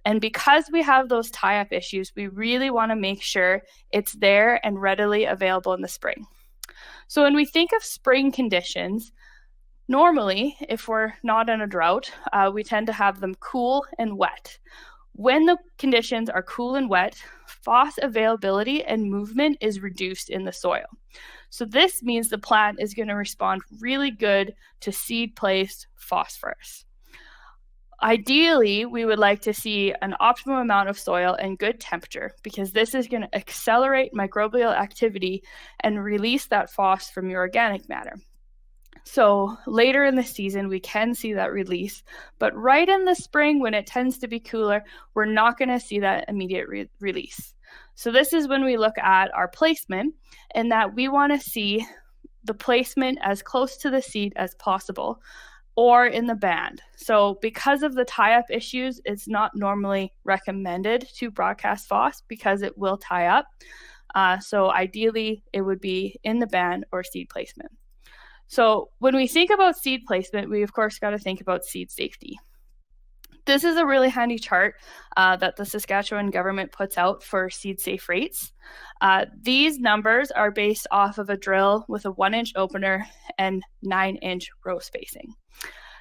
And because we have those tie-up issues, we really want to make sure it's there and readily available in the spring. So when we think of spring conditions, normally, if we're not in a drought, we tend to have them cool and wet. When the conditions are cool and wet, phos availability and movement is reduced in the soil. So this means the plant is going to respond really good to seed-placed phosphorus. Ideally, we would like to see an optimum amount of soil and good temperature because this is going to accelerate microbial activity and release that phos from your organic matter. So later in the season, we can see that release, but right in the spring when it tends to be cooler, we're not going to see that immediate release. So this is when we look at our placement and that we want to see the placement as close to the seed as possible or in the band. So because of the tie-up issues, it's not normally recommended to broadcast phos because it will tie up. So ideally, it would be in the band or seed placement. So when we think about seed placement, we of course got to think about seed safety. This is a really handy chart that the Saskatchewan government puts out for seed safe rates. These numbers are based off of a drill with a 1-inch opener and 9-inch row spacing.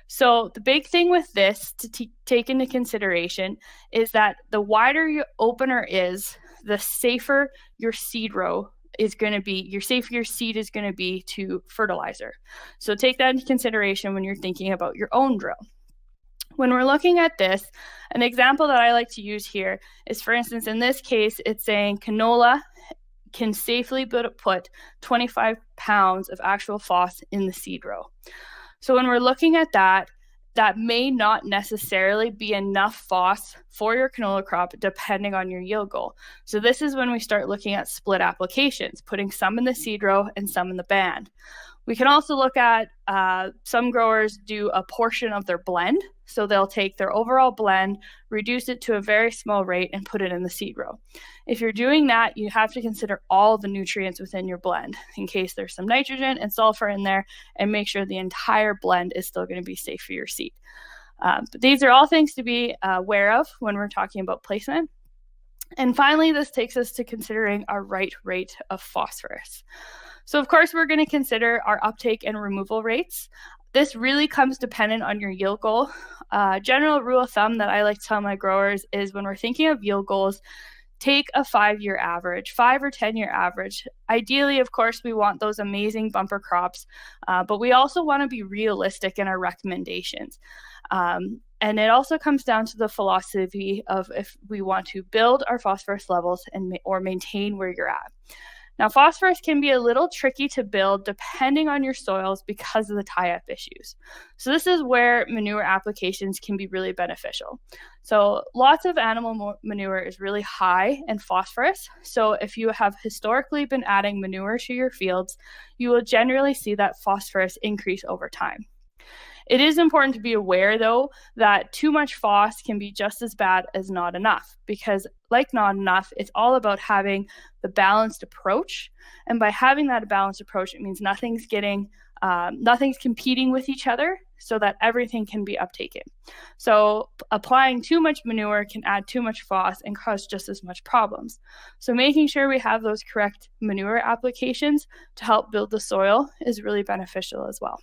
So the big thing with this to take into consideration is that the wider your opener is, the safer your seed row is going to be, safer your seed is going to be to fertilizer. So take that into consideration when you're thinking about your own drill. When we're looking at this, an example that I like to use here is, for instance, in this case, it's saying canola can safely put 25 pounds of actual phos in the seed row. So when we're looking at that, that may not necessarily be enough phos for your canola crop depending on your yield goal. So this is when we start looking at split applications, putting some in the seed row and some in the band. We can also look at some growers do a portion of their blend. So they'll take their overall blend, reduce it to a very small rate, and put it in the seed row. If you're doing that, you have to consider all the nutrients within your blend in case there's some nitrogen and sulfur in there, and make sure the entire blend is still going to be safe for your seed. But these are all things to be aware of when we're talking about placement. And finally, this takes us to considering our right rate of phosphorus. So of course, we're going to consider our uptake and removal rates. This really comes dependent on your yield goal. General rule of thumb that I like to tell my growers is when we're thinking of yield goals, take a 5-year average, 5 or 10-year average. Ideally, of course, we want those amazing bumper crops, but we also want to be realistic in our recommendations. And it also comes down to the philosophy of if we want to build our phosphorus levels or maintain where you're at. Now, phosphorus can be a little tricky to build depending on your soils because of the tie-up issues. So this is where manure applications can be really beneficial. So lots of animal manure is really high in phosphorus. So if you have historically been adding manure to your fields, you will generally see that phosphorus increase over time. It is important to be aware, though, that too much phos can be just as bad as not enough, because like not enough, it's all about having the balanced approach. And by having that balanced approach, it means nothing's competing with each other so that everything can be uptaken. So applying too much manure can add too much phos and cause just as much problems. So making sure we have those correct manure applications to help build the soil is really beneficial as well.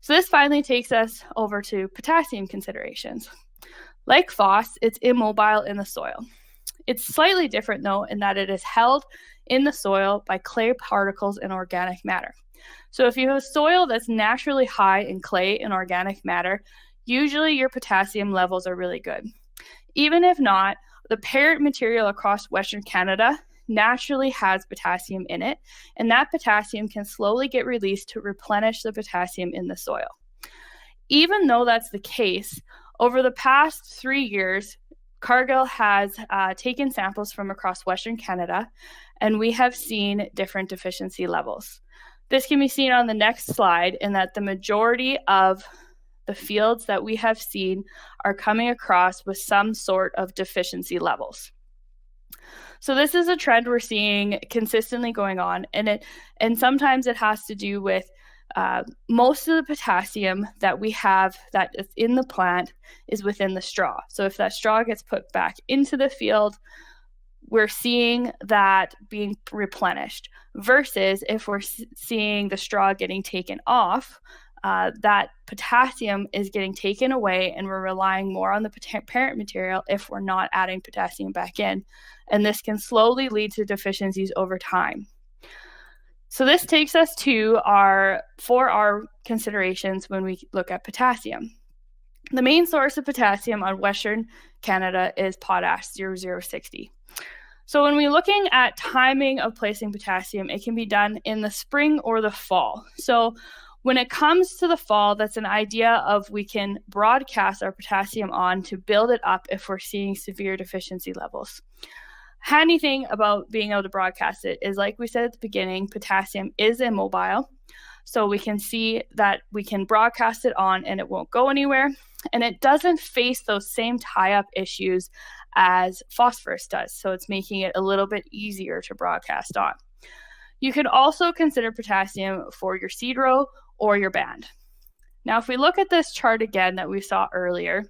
So this finally takes us over to potassium considerations. Like phos, it's immobile in the soil. It's slightly different, though, in that it is held in the soil by clay particles and organic matter. So if you have a soil that's naturally high in clay and organic matter, usually your potassium levels are really good. Even if not, the parent material across Western Canada naturally has potassium in it, and that potassium can slowly get released to replenish the potassium in the soil. Even though that's the case, over the past 3 years, Cargill has taken samples from across Western Canada, and we have seen different deficiency levels. This can be seen on the next slide in that the majority of the fields that we have seen are coming across with some sort of deficiency levels. So this is a trend we're seeing consistently going on, and sometimes it has to do with most of the potassium that we have that is in the plant is within the straw. So if that straw gets put back into the field, we're seeing that being replenished, versus if we're seeing the straw getting taken off, that potassium is getting taken away, and we're relying more on the parent material if we're not adding potassium back in. And this can slowly lead to deficiencies over time. So this takes us to our considerations when we look at potassium. The main source of potassium on Western Canada is potash 0060. So when we're looking at timing of placing potassium, it can be done in the spring or the fall. So when it comes to the fall, that's an idea of we can broadcast our potassium on to build it up if we're seeing severe deficiency levels. Handy thing about being able to broadcast it is, like we said at the beginning, potassium is immobile. So we can see that we can broadcast it on and it won't go anywhere. And it doesn't face those same tie-up issues as phosphorus does. So it's making it a little bit easier to broadcast on. You can also consider potassium for your seed row or your band. Now, if we look at this chart again that we saw earlier,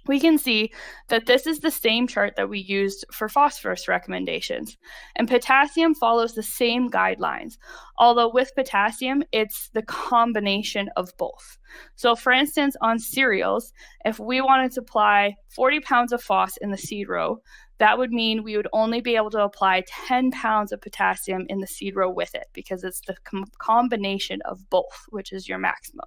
we can see that this is the same chart that we used for phosphorus recommendations. And potassium follows the same guidelines, although with potassium, it's the combination of both. So for instance, on cereals, if we wanted to apply 40 pounds of phos in the seed row, that would mean we would only be able to apply 10 pounds of potassium in the seed row with it, because it's the combination of both, which is your maximum.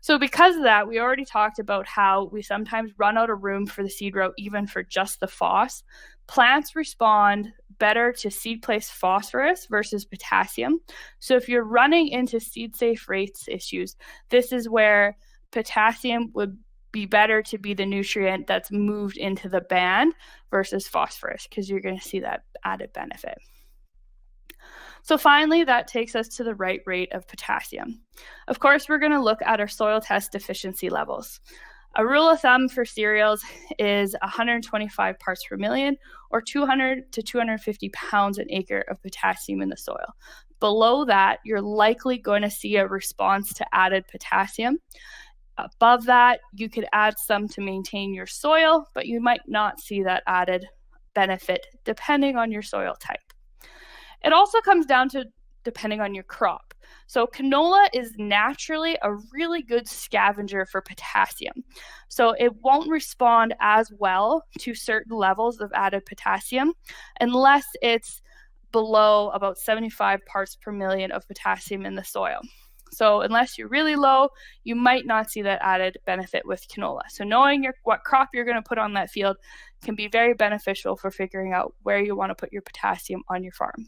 So because of that, we already talked about how we sometimes run out of room for the seed row, even for just the phos. Plants respond better to seed place phosphorus versus potassium. So if you're running into seed safe rates issues, this is where potassium would be better to be the nutrient that's moved into the band versus phosphorus, because you're going to see that added benefit. So finally, that takes us to the right rate of potassium. Of course, we're going to look at our soil test deficiency levels. A rule of thumb for cereals is 125 parts per million, or 200 to 250 pounds an acre of potassium in the soil. Below that, you're likely going to see a response to added potassium. Above that, you could add some to maintain your soil, but you might not see that added benefit depending on your soil type. It also comes down to depending on your crop. So canola is naturally a really good scavenger for potassium. So it won't respond as well to certain levels of added potassium unless it's below about 75 parts per million of potassium in the soil. So unless you're really low, you might not see that added benefit with canola. So knowing what crop you're going to put on that field can be very beneficial for figuring out where you want to put your potassium on your farm.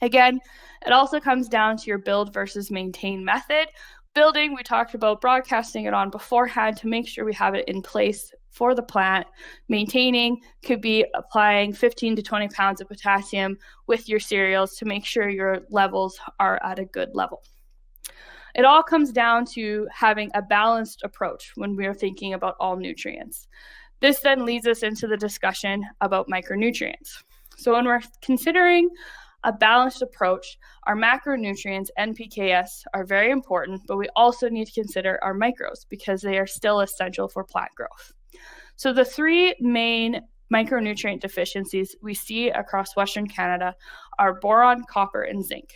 Again, it also comes down to your build versus maintain method. Building, we talked about broadcasting it on beforehand to make sure we have it in place for the plant. Maintaining could be applying 15 to 20 pounds of potassium with your cereals to make sure your levels are at a good level. It all comes down to having a balanced approach when we're thinking about all nutrients. This then leads us into the discussion about micronutrients. So when we're considering a balanced approach, our macronutrients, NPKs, are very important, but we also need to consider our micros because they are still essential for plant growth. So the three main micronutrient deficiencies we see across Western Canada are boron, copper, and zinc.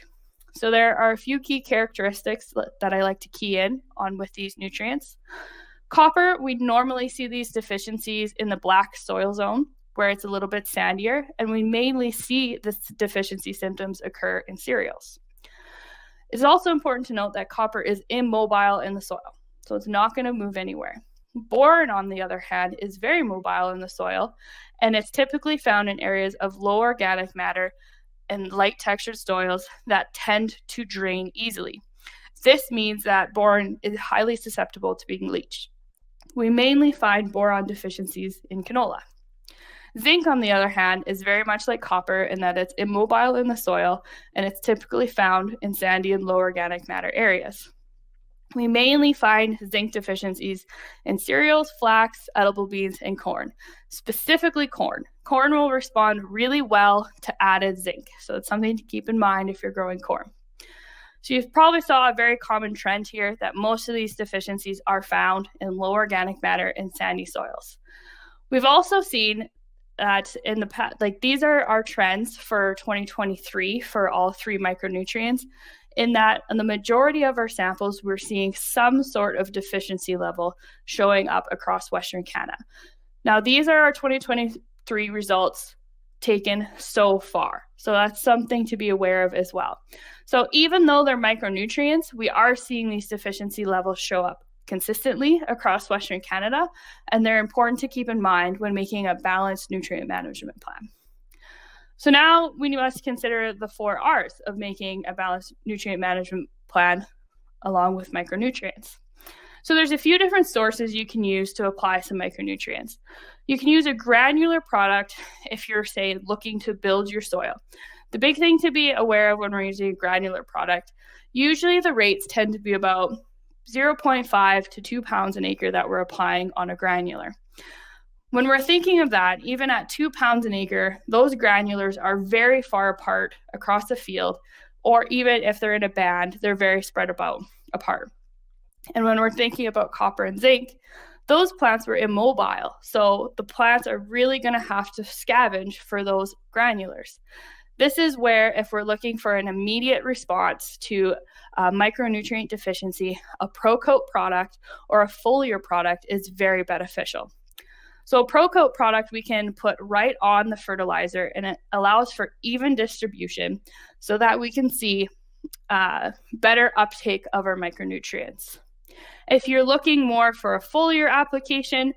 So there are a few key characteristics that I like to key in on with these nutrients. Copper, we normally see these deficiencies in the black soil zone, where it's a little bit sandier, and we mainly see this deficiency symptoms occur in cereals. It's also important to note that copper is immobile in the soil, so it's not going to move anywhere. Boron, on the other hand, is very mobile in the soil, and it's typically found in areas of low organic matter and light textured soils that tend to drain easily. This means that boron is highly susceptible to being leached. We mainly find boron deficiencies in canola. Zinc, on the other hand, is very much like copper in that it's immobile in the soil, and it's typically found in sandy and low organic matter areas. We mainly find zinc deficiencies in cereals, flax, edible beans, and corn. Specifically corn. Corn will respond really well to added zinc, so it's something to keep in mind if you're growing corn. So you probably saw a very common trend here that most of these deficiencies are found in low organic matter and sandy soils. We've also seen that in the past, these are our trends for 2023 for all three micronutrients, in that in the majority of our samples, we're seeing some sort of deficiency level showing up across Western Canada. Now, these are our 2023 results taken so far. So that's something to be aware of as well. So even though they're micronutrients, we are seeing these deficiency levels show up consistently across Western Canada, and they're important to keep in mind when making a balanced nutrient management plan. So now we must consider the 4 R's of making a balanced nutrient management plan along with micronutrients. So there's a few different sources you can use to apply some micronutrients. You can use a granular product if you're, say, looking to build your soil. The big thing to be aware of when we're using a granular product, usually the rates tend to be about 0.5 to 2 pounds an acre that we're applying on a granular. When we're thinking of that, even at 2 pounds an acre, those granulars are very far apart across the field, or even if they're in a band, they're very spread apart. And when we're thinking about copper and zinc, those plants were immobile. So the plants are really going to have to scavenge for those granulars. This is where, if we're looking for an immediate response to micronutrient deficiency, a ProCoat product or a foliar product is very beneficial. So a ProCoat product we can put right on the fertilizer, and it allows for even distribution so that we can see better uptake of our micronutrients. If you're looking more for a foliar application,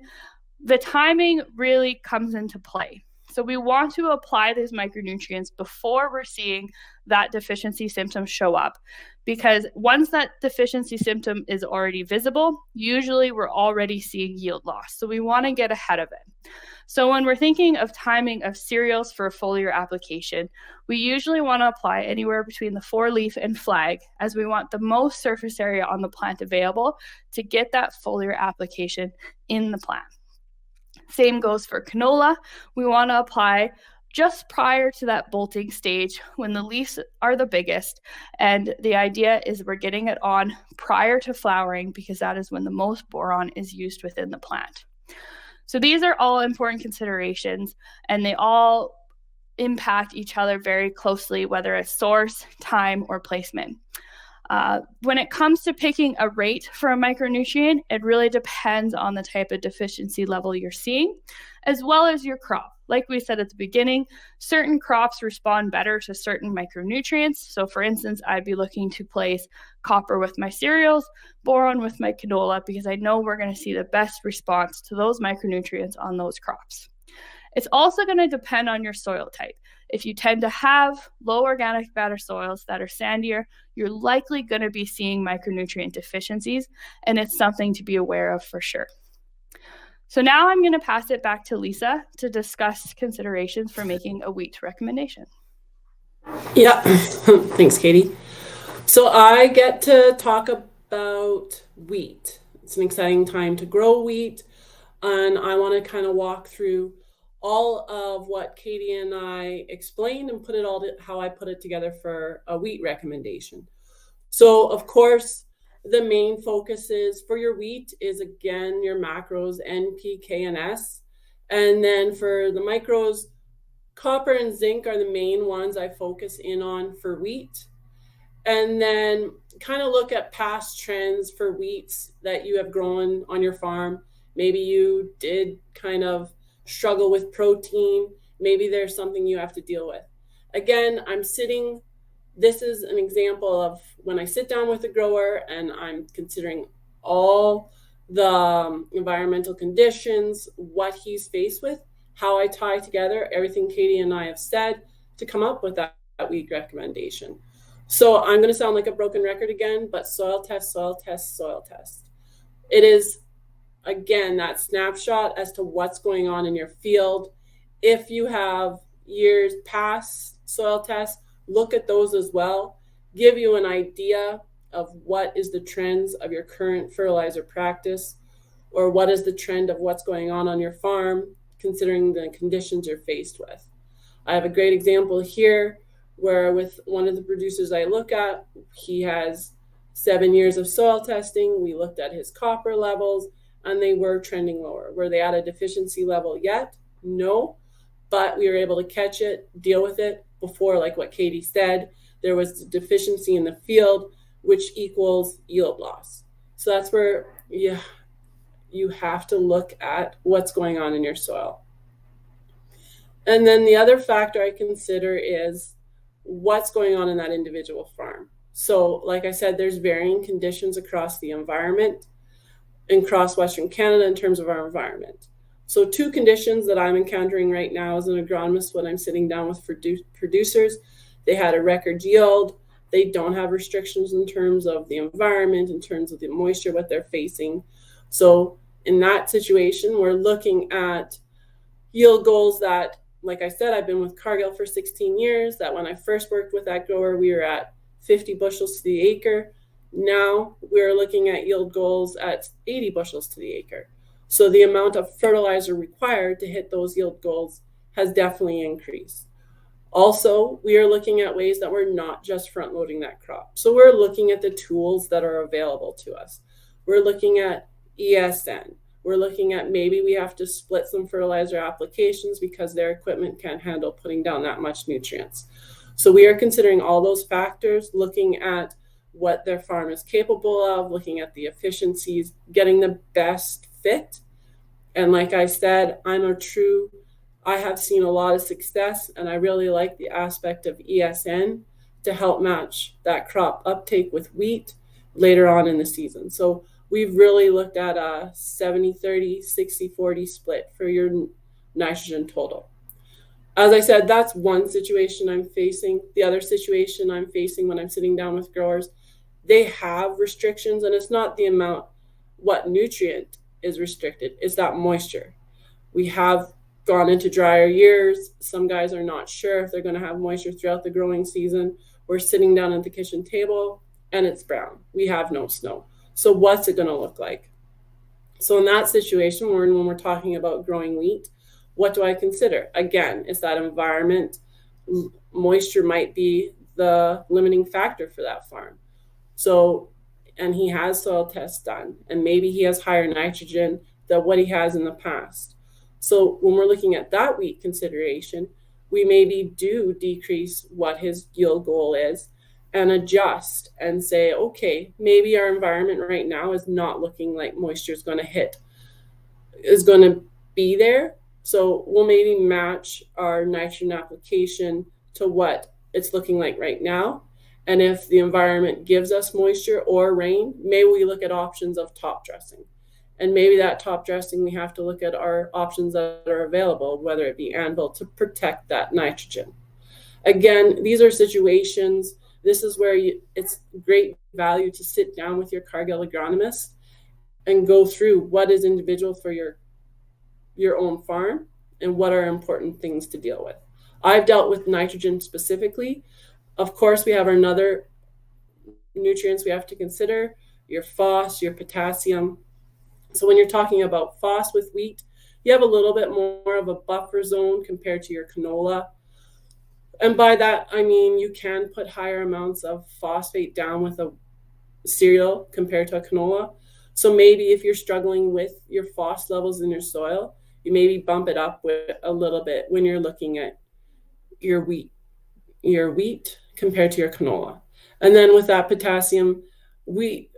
the timing really comes into play. So we want to apply these micronutrients before we're seeing that deficiency symptom show up, because once that deficiency symptom is already visible, usually we're already seeing yield loss. So we want to get ahead of it. So when we're thinking of timing of cereals for a foliar application, we usually want to apply anywhere between the 4-leaf and flag, as we want the most surface area on the plant available to get that foliar application in the plant. Same goes for canola. We want to apply just prior to that bolting stage when the leaves are the biggest. And the idea is we're getting it on prior to flowering, because that is when the most boron is used within the plant. So these are all important considerations, and they all impact each other very closely, whether it's source, time, or placement. When it comes to picking a rate for a micronutrient, it really depends on the type of deficiency level you're seeing, as well as your crop. Like we said at the beginning, certain crops respond better to certain micronutrients. So for instance, I'd be looking to place copper with my cereals, boron with my canola, because I know we're going to see the best response to those micronutrients on those crops. It's also going to depend on your soil type. If you tend to have low organic matter soils that are sandier, you're likely going to be seeing micronutrient deficiencies, and it's something to be aware of for sure. So now I'm going to pass it back to Lisa to discuss considerations for making a wheat recommendation. Yeah, thanks, Katie. So I get to talk about wheat. It's an exciting time to grow wheat, and I want to kind of walk through all of what Katie and I explained and put it all to how I put it together for a wheat recommendation. So of course, the main focus is for your wheat is again your macros N, P, K, and S. And then for the micros, copper and zinc are the main ones I focus in on for wheat. And then kind of look at past trends for wheats that you have grown on your farm. Maybe you did kind of struggle with protein. Maybe there's something you have to deal with. Again, this is an example of when I sit down with a grower and I'm considering all the environmental conditions, what he's faced with, how I tie together everything Katie and I have said to come up with that wheat recommendation. So I'm going to sound like a broken record again, but soil test, soil test, soil test. It is, again, that snapshot as to what's going on in your field. If you have years past soil tests, look at those as well. Give you an idea of what is the trends of your current fertilizer practice, or what is the trend of what's going on your farm, considering the conditions you're faced with. I have a great example here where with one of the producers I look at, he has 7 years of soil testing. We looked at his copper levels and they were trending lower. Were they at a deficiency level yet? No, but we were able to catch it, deal with it before, like what Katie said, there was a deficiency in the field, which equals yield loss. So that's where you have to look at what's going on in your soil. And then the other factor I consider is what's going on in that individual farm. So like I said, there's varying conditions across the environment and across Western Canada in terms of our environment. So 2 conditions that I'm encountering right now as an agronomist when I'm sitting down with producers, they had a record yield. They don't have restrictions in terms of the environment, in terms of the moisture, what they're facing. So in that situation, we're looking at yield goals that, like I said, I've been with Cargill for 16 years, that when I first worked with that grower, we were at 50 bushels to the acre. Now we're looking at yield goals at 80 bushels to the acre. So the amount of fertilizer required to hit those yield goals has definitely increased. Also, we are looking at ways that we're not just front loading that crop. So we're looking at the tools that are available to us. we're looking at ESN. We're looking at maybe we have to split some fertilizer applications because their equipment can't handle putting down that much nutrients. So we are considering all those factors, looking at what their farm is capable of, looking at the efficiencies, getting the best fit. And like I said, I have seen a lot of success, and I really like the aspect of ESN to help match that crop uptake with wheat later on in the season. So we've really looked at a 70-30, 60-40 split for your nitrogen total. As I said, that's one situation I'm facing. The other situation I'm facing when I'm sitting down with growers, they have restrictions, and it's not the amount, what nutrient is restricted, it's that moisture. We have gone into drier years. Some guys are not sure if they're going to have moisture throughout the growing season. We're sitting down at the kitchen table and it's brown. We have no snow. So what's it going to look like? So in that situation, when we're talking about growing wheat, what do I consider? Again, it's that environment. Moisture might be the limiting factor for that farm. So, and he has soil tests done, and maybe he has higher nitrogen than what he has in the past. So when we're looking at that wheat consideration, we maybe do decrease what his yield goal is and adjust and say, okay, maybe our environment right now is not looking like moisture is going to be there. So we'll maybe match our nitrogen application to what it's looking like right now. And if the environment gives us moisture or rain, maybe we look at options of top dressing. And maybe that top dressing, we have to look at our options that are available, whether it be anvil, to protect that nitrogen. Again, these are situations, this is where it's great value to sit down with your Cargill agronomist and go through what is individual for your own farm and what are important things to deal with. I've dealt with nitrogen specifically. Of course, we have our other nutrients we have to consider, your phos, your potassium. So when you're talking about phos with wheat, you have a little bit more of a buffer zone compared to your canola. And by that, I mean you can put higher amounts of phosphate down with a cereal compared to a canola. So maybe if you're struggling with your phos levels in your soil, you maybe bump it up with a little bit when you're looking at your wheat compared to your canola. And then with that potassium, wheat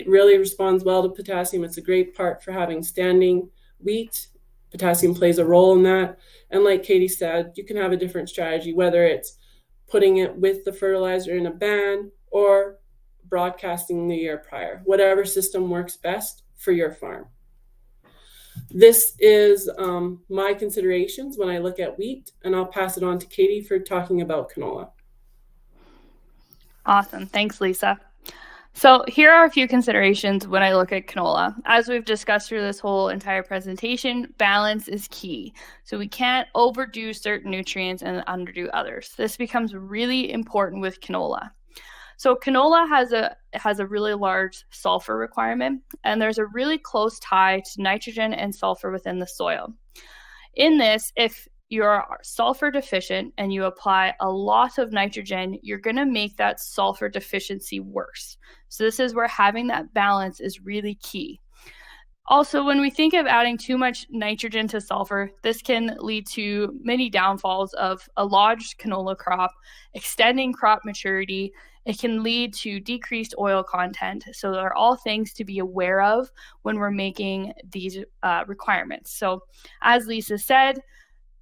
really responds well to potassium. It's a great part for having standing wheat. Potassium plays a role in that. And like Katie said, you can have a different strategy, whether it's putting it with the fertilizer in a band or broadcasting the year prior, whatever system works best for your farm. This is my considerations when I look at wheat, and I'll pass it on to Katie for talking about canola. Awesome. Thanks, Lisa. So here are a few considerations when I look at canola. As we've discussed through this whole entire presentation, balance is key. So we can't overdo certain nutrients and underdo others. This becomes really important with canola. So canola has a really large sulfur requirement, and there's a really close tie to nitrogen and sulfur within the soil. In this, if you're sulfur deficient and you apply a lot of nitrogen, you're going to make that sulfur deficiency worse. So this is where having that balance is really key. Also, when we think of adding too much nitrogen to sulfur, this can lead to many downfalls of a lodged canola crop, extending crop maturity. It can lead to decreased oil content. So they're all things to be aware of when we're making these requirements. So as Lisa said,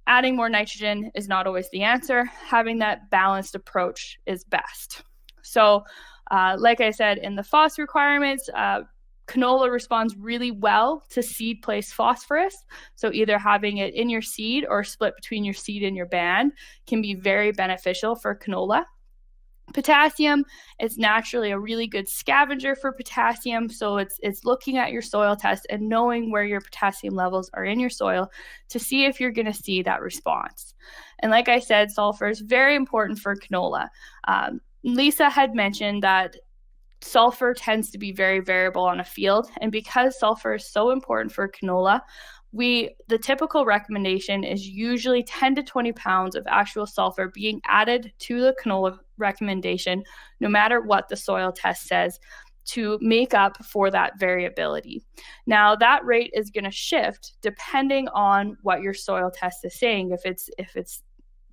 adding more nitrogen is not always the answer. Having that balanced approach is best. So like I said, in the phos requirements, canola responds really well to seed place phosphorus. So either having it in your seed or split between your seed and your band can be very beneficial for canola. Potassium is naturally a really good scavenger for potassium. So it's looking at your soil test and knowing where your potassium levels are in your soil to see if you're going to see that response. And like I said, sulfur is very important for canola. Lisa had mentioned that sulfur tends to be very variable on a field. And because sulfur is so important for canola, the typical recommendation is usually 10 to 20 pounds of actual sulfur being added to the canola recommendation, no matter what the soil test says. to make up for that variability. Now, that rate is going to shift depending on what your soil test is saying. If it's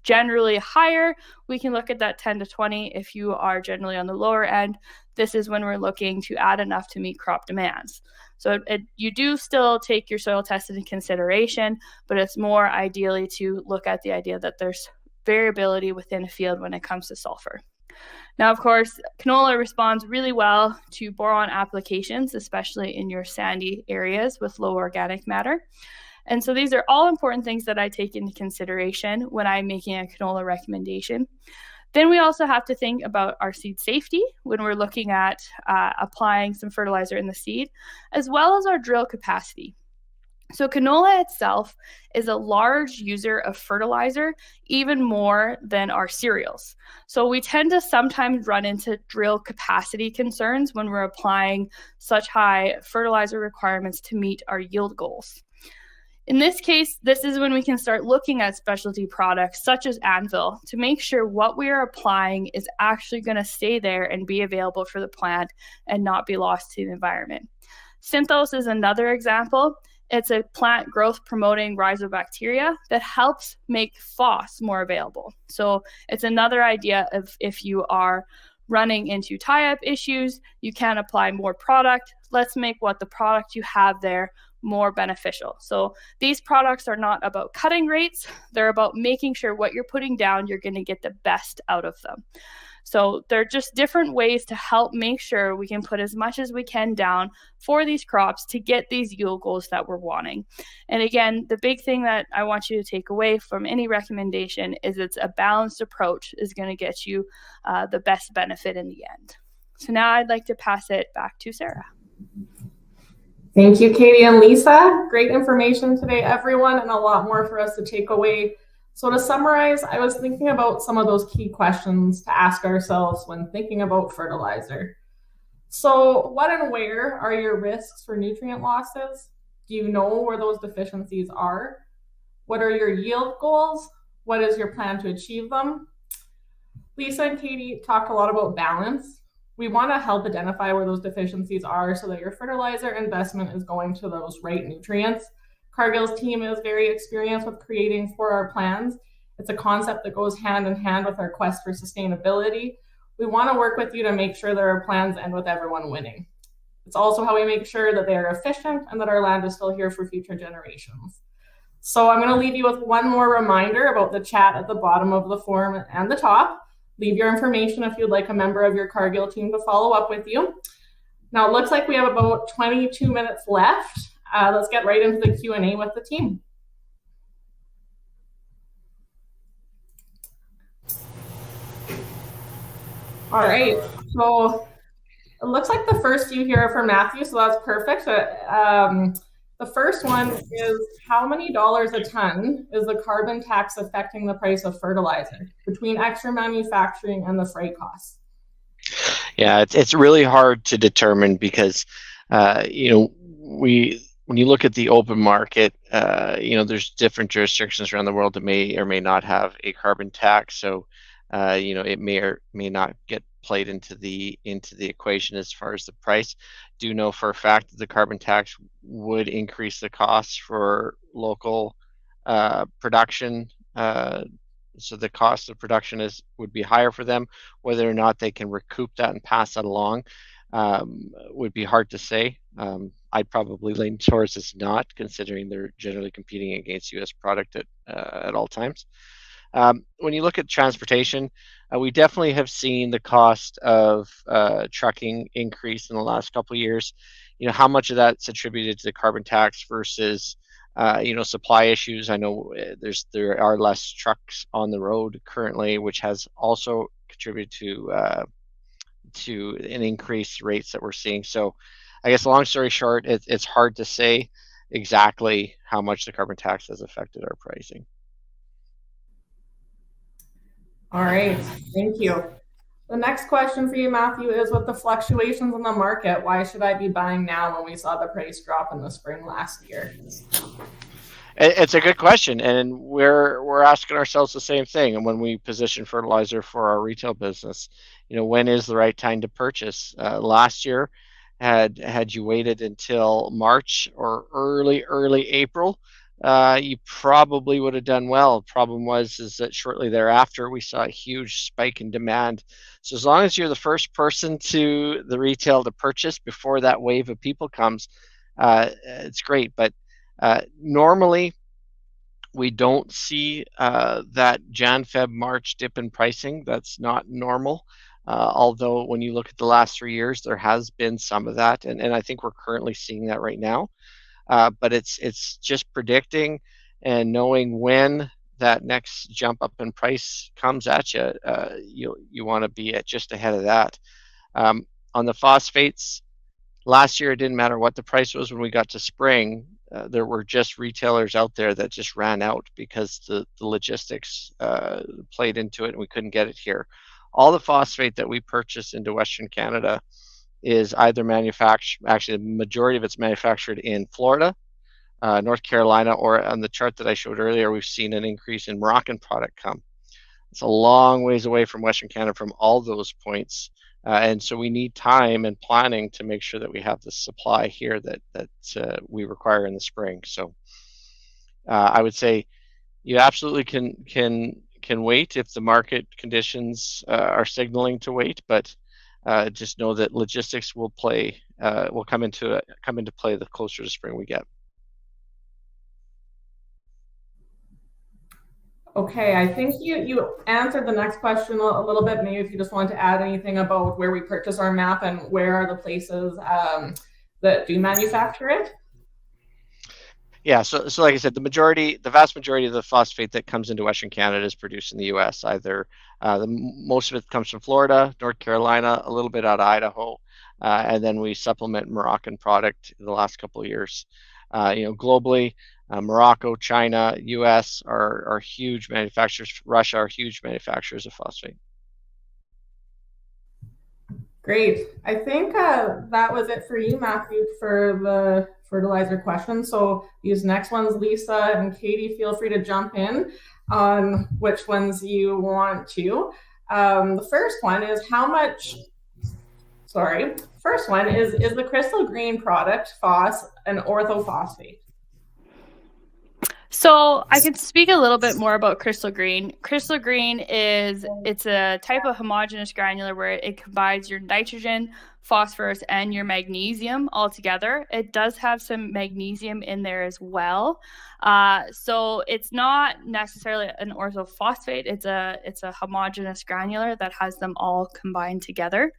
generally higher, we can look at that 10 to 20. If you are generally on the lower end, this is when we're looking to add enough to meet crop demands. So you do still take your soil test into consideration, but it's more ideally to look at the idea that there's variability within a field when it comes to sulfur. Now, of course, canola responds really well to boron applications, especially in your sandy areas with low organic matter. And so these are all important things that I take into consideration when I'm making a canola recommendation. Then we also have to think about our seed safety when we're looking at applying some fertilizer in the seed, as well as our drill capacity. So canola itself is a large user of fertilizer, even more than our cereals. So we tend to sometimes run into drill capacity concerns when we're applying such high fertilizer requirements to meet our yield goals. In this case, this is when we can start looking at specialty products such as Anvil to make sure what we are applying is actually going to stay there and be available for the plant and not be lost to the environment. Synthos is another example. It's a plant growth promoting rhizobacteria that helps make FOS more available. So it's another idea of if you are running into tie-up issues, you can apply more product. Let's make what the product you have there more beneficial. So these products are not about cutting rates. They're about making sure what you're putting down, you're going to get the best out of them. So they're just different ways to help make sure we can put as much as we can down for these crops to get these yield goals that we're wanting. And again, the big thing that I want you to take away from any recommendation is it's a balanced approach is going to get you the best benefit in the end. So now I'd like to pass it back to Sarah. Thank you, Katie and Lisa. Great information today, everyone, and a lot more for us to take away. So to summarize, I was thinking about some of those key questions to ask ourselves when thinking about fertilizer. So what and where are your risks for nutrient losses? Do you know where those deficiencies are? What are your yield goals? What is your plan to achieve them? Lisa and Katie talked a lot about balance. We want to help identify where those deficiencies are so that your fertilizer investment is going to those right nutrients. Cargill's team is very experienced with creating 4R plans. It's a concept that goes hand in hand with our quest for sustainability. We want to work with you to make sure that our plans end with everyone winning. It's also how we make sure that they are efficient and that our land is still here for future generations. So I'm going to leave you with one more reminder about the chat at the bottom of the form and the top. Leave your information if you'd like a member of your Cargill team to follow up with you. Now it looks like we have about 22 minutes left. Let's get right into the Q&A with the team. All right, so it looks like the first few here are for Matthew, so that's perfect. The first one is, how many dollars a ton is the carbon tax affecting the price of fertilizer between extra manufacturing and the freight costs? Yeah, it's really hard to determine because, when you look at the open market, there's different jurisdictions around the world that may or may not have a carbon tax. So, it may or may not get played into the equation as far as the price. Do know for a fact that the carbon tax would increase the costs for local production. So the cost of production would be higher for them. Whether or not they can recoup that and pass that along would be hard to say. I'd probably lean towards it's not, considering they're generally competing against U.S. product at all times. When you look at transportation, we definitely have seen the cost of trucking increase in the last couple of years. How much of that's attributed to the carbon tax versus supply issues. I know there are less trucks on the road currently, which has also contributed to an increased rates that we're seeing. So I guess long story short, it's hard to say exactly how much the carbon tax has affected our pricing. All right, thank you. The next question for you, Matthew, is, with the fluctuations in the market, why should I be buying now when we saw the price drop in the spring last year? It's a good question, and we're asking ourselves the same thing. And when we position fertilizer for our retail business, when is the right time to purchase? Last year, had you waited until March or early April, you probably would have done well. Problem was is that shortly thereafter we saw a huge spike in demand. So as long as you're the first person to the retail to purchase before that wave of people comes, it's great. But normally, we don't see that Jan, Feb, March dip in pricing. That's not normal. Although when you look at the last 3 years, there has been some of that, and I think we're currently seeing that right now. But it's just predicting and knowing when that next jump up in price comes at you. You want to be just ahead of that. On the phosphates, last year it didn't matter what the price was when we got to spring. There were just retailers out there that just ran out because the logistics played into it and we couldn't get it here. All the phosphate that we purchase into Western Canada is either manufactured, actually, the majority of it's manufactured in Florida, North Carolina, or on the chart that I showed earlier, we've seen an increase in Moroccan product come. It's a long ways away from Western Canada from all those points. And so we need time and planning to make sure that we have the supply here that we require in the spring. So I would say you absolutely can wait if the market conditions are signaling to wait, but just know that logistics will come into play the closer to spring we get. Okay, I think you answered the next question a little bit. Maybe if you just want to add anything about where we purchase our MAP and where are the places that do manufacture it. Yeah, so like I said, the vast majority of the phosphate that comes into Western Canada is produced in the U.S. Either most of it comes from Florida, North Carolina, a little bit out of Idaho, and then we supplement Moroccan product in the last couple of years. Globally, Morocco, China, U.S. are huge manufacturers. Russia are huge manufacturers of phosphate. Great. I think that was it for you, Matthew, for the fertilizer question. So these next ones, Lisa and Katie, feel free to jump in on which ones you want to. The first one is is the crystal green product, phos, an orthophosphate? So I can speak a little bit more about crystal green. Crystal green it's a type of homogeneous granular where it combines your nitrogen, phosphorus, and your magnesium all together. It does have some magnesium in there as well. So it's not necessarily an orthophosphate. It's a homogeneous granular that has them all combined together.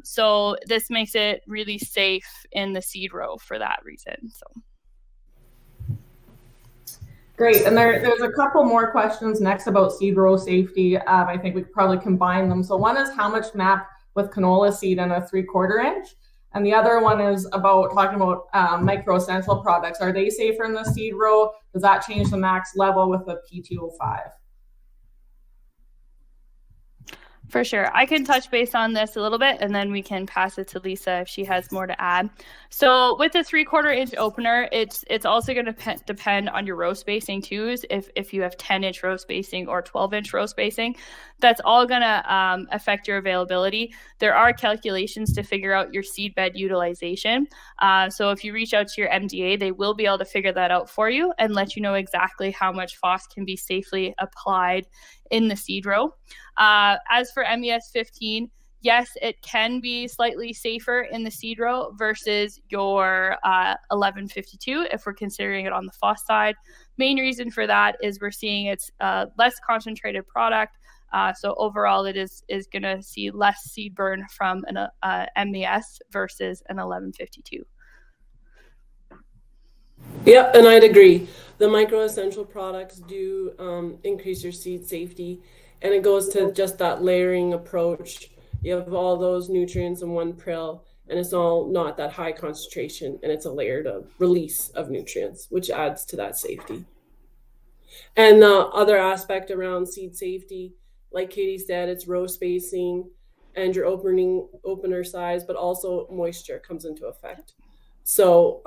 So this makes it really safe in the seed row for that reason. So. Great, and there's a couple more questions next about seed row safety. I think we could probably combine them. So one is how much MAP with canola seed in a 3/4 inch? And the other one is talking about micro-essential products. Are they safer in the seed row? Does that change the max level with the P205? For sure. I can touch base on this a little bit and then we can pass it to Lisa if she has more to add. So with the 3/4 inch opener, it's also going to depend on your row spacing too. If you have 10-inch row spacing or 12-inch row spacing, that's all going to affect your availability. There are calculations to figure out your seed bed utilization. So if you reach out to your MDA, they will be able to figure that out for you and let you know exactly how much phos can be safely applied in the seed row. As for MES 15, yes, it can be slightly safer in the seed row versus your 1152 if we're considering it on the phos side. Main reason for that is we're seeing it's less concentrated product. So overall, it is going to see less seed burn from an MES versus an 1152. Yeah, and I'd agree. The micro-essential products do increase your seed safety, and it goes to just that layering approach. You have all those nutrients in one prill, and it's all not that high concentration, and it's a layered release of nutrients, which adds to that safety. And the other aspect around seed safety, like Katie said, it's row spacing and your opener size, but also moisture comes into effect. So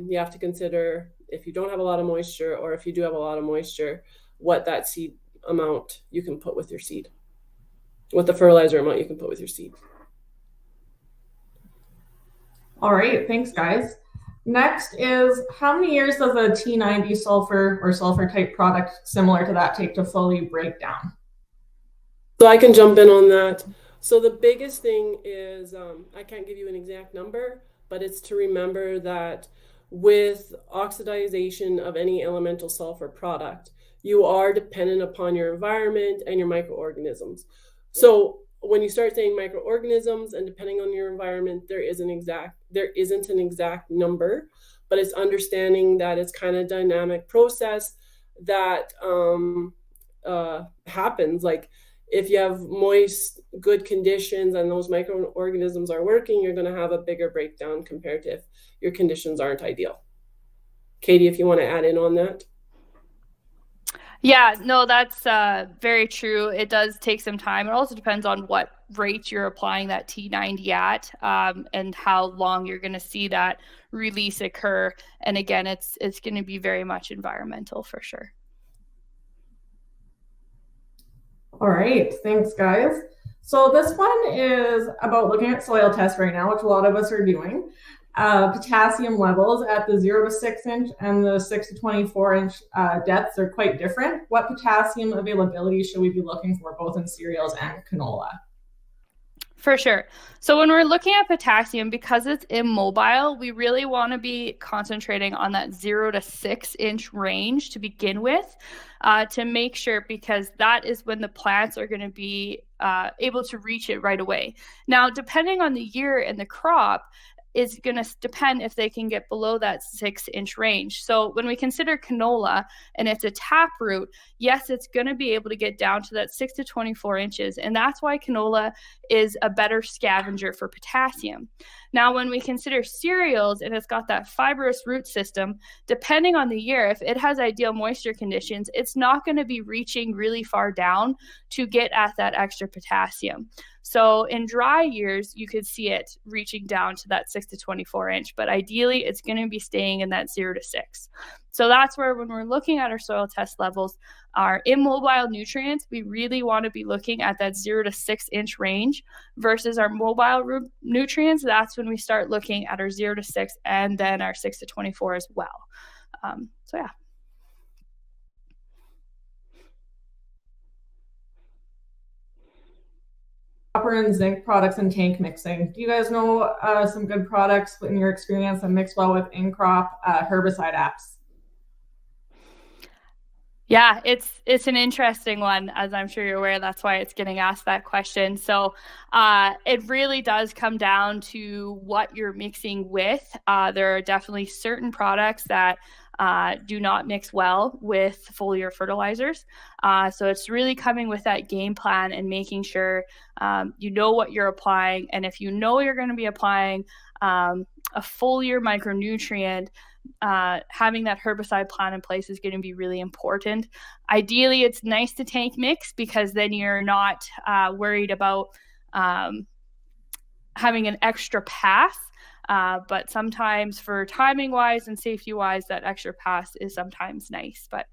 you have to consider if you don't have a lot of moisture, or if you do have a lot of moisture, what that seed amount you can put with your seed, what the fertilizer amount you can put with your seed. All right, thanks guys. Next is, how many years does a T90 sulfur or sulfur type product similar to that take to fully break down? So I can jump in on that. So the biggest thing is, I can't give you an exact number, but it's to remember that with oxidization of any elemental sulfur product, you are dependent upon your environment and your microorganisms. So when you start saying microorganisms and depending on your environment, there isn't an exact number, but it's understanding that it's kind of dynamic process that happens. Like if you have moist, good conditions and those microorganisms are working, you're going to have a bigger breakdown compared to if your conditions aren't ideal. Katie, if you want to add in on that. Yeah, no, that's very true. It does take some time. It also depends on what rate you're applying that T90 at, and how long you're going to see that release occur. And again, it's going to be very much environmental for sure. All right, thanks guys. So this one is about looking at soil tests right now, which a lot of us are doing. Potassium levels at the 0 to 6 inch and the 6 to 24 inch depths are quite different. What potassium availability should we be looking for both in cereals and canola? For sure. So when we're looking at potassium, because it's immobile, we really want to be concentrating on that 0 to 6 inch range to begin with, to make sure, because that is when the plants are going to be able to reach it right away. Now, depending on the year and the crop, is going to depend if they can get below that 6 inch range. So when we consider canola and it's a taproot, yes, it's going to be able to get down to that 6 to 24 inches. And that's why canola is a better scavenger for potassium. Now, when we consider cereals and it's got that fibrous root system, depending on the year, if it has ideal moisture conditions, it's not going to be reaching really far down to get at that extra potassium. So in dry years, you could see it reaching down to that 6 to 24 inch, but ideally it's going to be staying in that 0 to 6. So that's where, when we're looking at our soil test levels, our immobile nutrients, we really want to be looking at that 0 to 6 inch range versus our mobile nutrients. That's when we start looking at our 0 to 6 and then our 6 to 24 as well. So yeah. Copper and zinc products and tank mixing. Do you guys know some good products in your experience that mix well with in-crop herbicide apps? Yeah, it's an interesting one, as I'm sure you're aware. That's why it's getting asked that question. So it really does come down to what you're mixing with. There are definitely certain products that do not mix well with foliar fertilizers. So it's really coming with that game plan and making sure you know what you're applying. And if you know you're going to be applying a foliar micronutrient, having that herbicide plan in place is going to be really important. Ideally, it's nice to tank mix because then you're not worried about having an extra pass. But sometimes for timing wise and safety wise, that extra pass is sometimes nice. But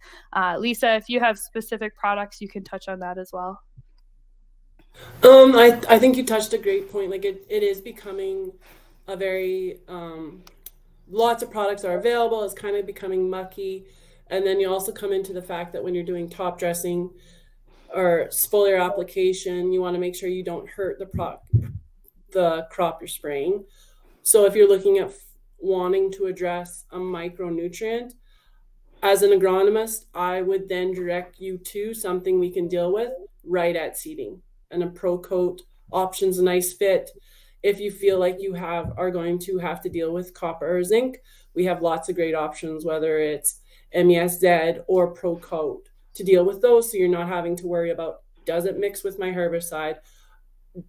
Lisa, if you have specific products, you can touch on that as well. I think you touched a great point. Like it is becoming a very lots of products are available. It's kind of becoming mucky. And then you also come into the fact that when you're doing top dressing or foliar application, you want to make sure you don't hurt the crop you're spraying. So if you're looking at wanting to address a micronutrient, as an agronomist, I would then direct you to something we can deal with right at seeding. And a Pro Coat option's a nice fit. If you feel like you are going to have to deal with copper or zinc, we have lots of great options, whether it's MESZ or Pro Coat, to deal with those. So you're not having to worry about, does it mix with my herbicide?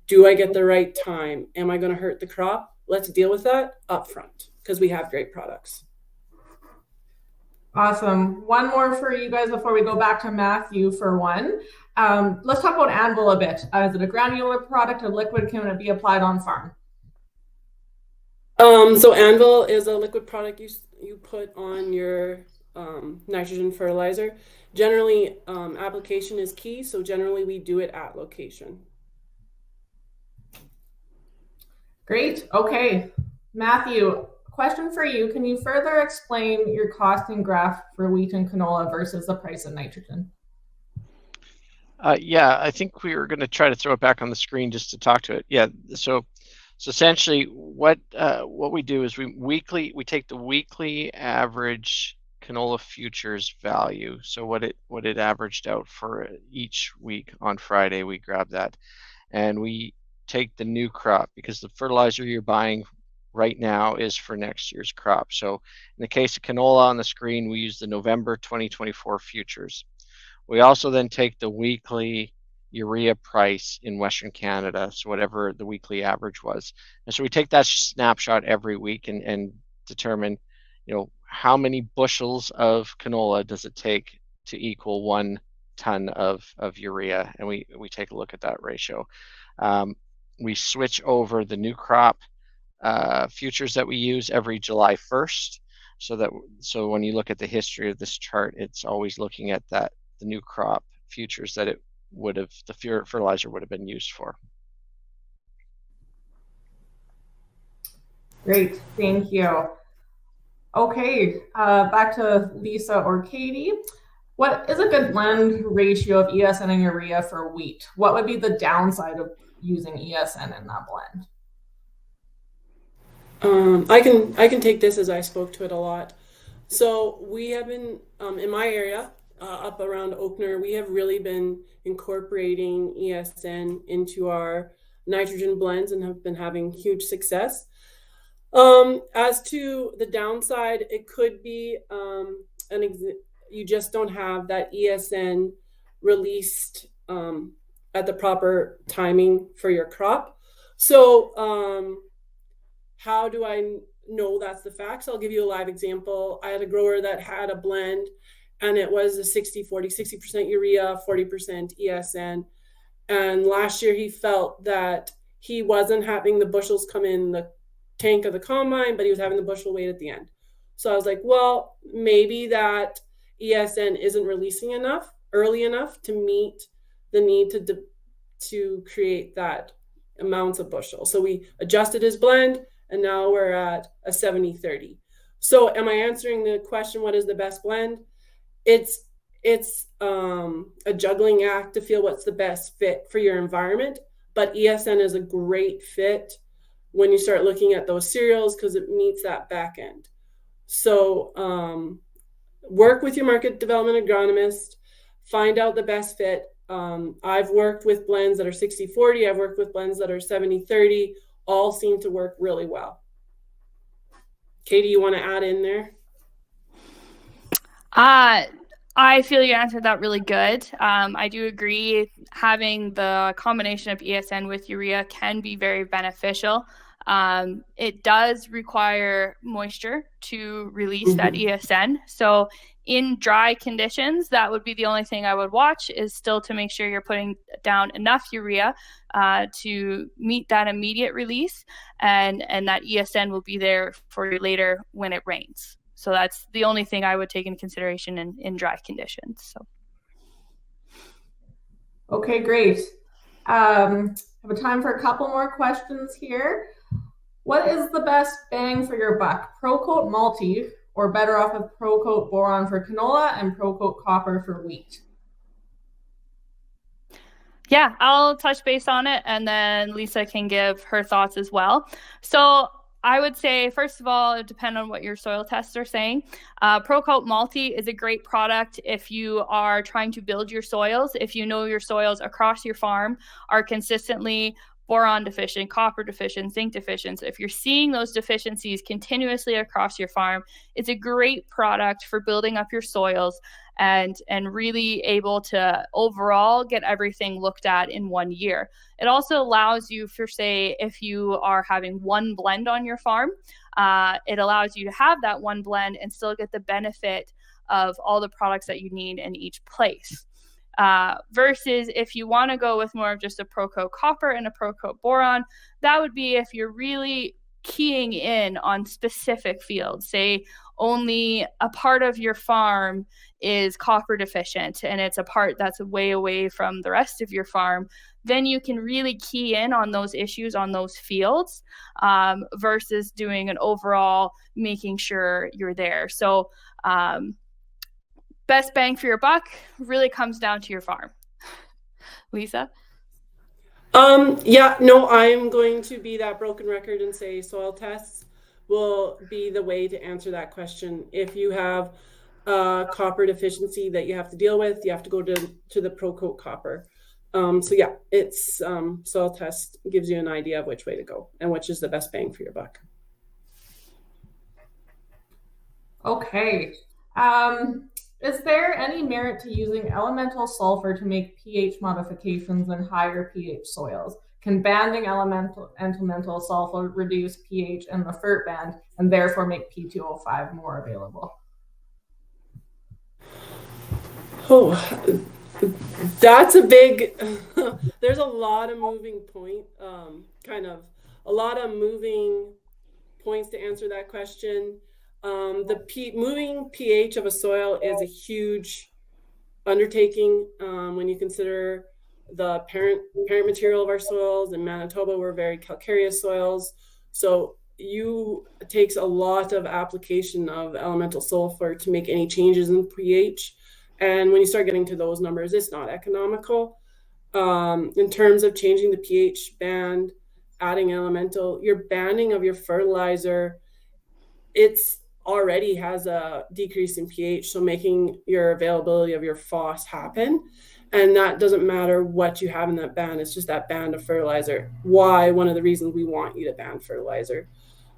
Do I get the right time? Am I going to hurt the crop? Let's deal with that up front because we have great products. Awesome. One more for you guys before we go back to Matthew for one. Let's talk about Anvil a bit. Is it a granular product or liquid? Can it be applied on farm? So Anvil is a liquid product you put on your nitrogen fertilizer. Generally, application is key, so generally we do it at location. Great. Okay. Matthew, question for you. Can you further explain your costing graph for wheat and canola versus the price of nitrogen? Yeah, I think we were going to try to throw it back on the screen just to talk to it. Yeah, so essentially what we do is we take the weekly average canola futures value. So what it averaged out for each week on Friday, we grab that, and we take the new crop, because the fertilizer you're buying right now is for next year's crop. So in the case of canola on the screen, we use the November 2024 futures. We also then take the weekly urea price in Western Canada, so whatever the weekly average was. And so we take that snapshot every week and determine, how many bushels of canola does it take to equal 1 ton of urea, and we take a look at that ratio. We switch over the new crop futures that we use every July 1st, so when you look at the history of this chart, it's always looking at the new crop futures that the fertilizer would have been used for. Great, thank you. Okay, back to Lisa or Katie. What is a good blend ratio of ESN and urea for wheat? What would be the downside of using ESN in that blend? I can take this, as I spoke to it a lot. So we have been in my area up around Oakner, we have really been incorporating ESN into our nitrogen blends and have been having huge success. As to the downside, it could be you just don't have that ESN released at the proper timing for your crop. So how do I know that's the fact? So I'll give you a live example. I had a grower that had a blend, and it was a 60-40, 60% urea, 40% ESN. And last year he felt that he wasn't having the bushels come in the tank of the combine, but he was having the bushel weight at the end. So I was like, well, maybe that ESN isn't releasing early enough to meet the need to create that amounts of bushel. So we adjusted his blend, and now we're at a 70-30. So am I answering the question, what is the best blend? It's a juggling act to feel what's the best fit for your environment, but ESN is a great fit when you start looking at those cereals because it meets that back end. So work with your market development agronomist, find out the best fit. I've worked with blends that are 60-40. I've worked with blends that are 70-30. All seem to work really well. Katie, you want to add in there? I feel you answered that really good. I do agree having the combination of ESN with urea can be very beneficial. It does require moisture to release that ESN. So in dry conditions, that would be the only thing I would watch, is still to make sure you're putting down enough urea to meet that immediate release, and that ESN will be there for you later when it rains. So that's the only thing I would take into consideration in dry conditions. So. Okay, great. Have a time for a couple more questions here. What is the best bang for your buck? ProCoat Multi, or better off with ProCoat Boron for canola and ProCoat Copper for wheat? Yeah, I'll touch base on it, and then Lisa can give her thoughts as well. So I would say, first of all, it depends on what your soil tests are saying. ProCoat Multi is a great product if you are trying to build your soils. If you know your soils across your farm are consistently boron deficient, copper deficient, zinc deficient. If you're seeing those deficiencies continuously across your farm, it's a great product for building up your soils and really able to overall get everything looked at in 1 year. It also allows you, for say, if you are having one blend on your farm, it allows you to have that one blend and still get the benefit of all the products that you need in each place. Versus if you want to go with more of just a ProCoat Copper and a ProCoat Boron, that would be if you're really keying in on specific fields. Say only a part of your farm is copper deficient and it's a part that's way away from the rest of your farm, then you can really key in on those issues on those fields versus doing an overall making sure you're there. So best bang for your buck really comes down to your farm. Lisa? Yeah, no, I'm going to be that broken record and say soil tests will be the way to answer that question. If you have copper deficiency that you have to deal with, you have to go to the ProCoat copper. So yeah, it's soil test gives you an idea of which way to go and which is the best bang for your buck. Okay. Is there any merit to using elemental sulfur to make pH modifications in higher pH soils? Can banding elemental sulfur reduce pH in the FERT band and therefore make P2O5 more available? Oh, that's a big, there's a lot of moving points to answer that question. Moving pH of a soil is a huge undertaking when you consider the parent material of our soils. In Manitoba, we're very calcareous soils. So it takes a lot of application of elemental sulfur to make any changes in pH. And when you start getting to those numbers, it's not economical. In terms of changing the pH band, adding elemental, your banding of your fertilizer, it's already has a decrease in pH, so making your availability of your phos happen. And that doesn't matter what you have in that band, it's just that band of fertilizer. One of the reasons we want you to ban fertilizer.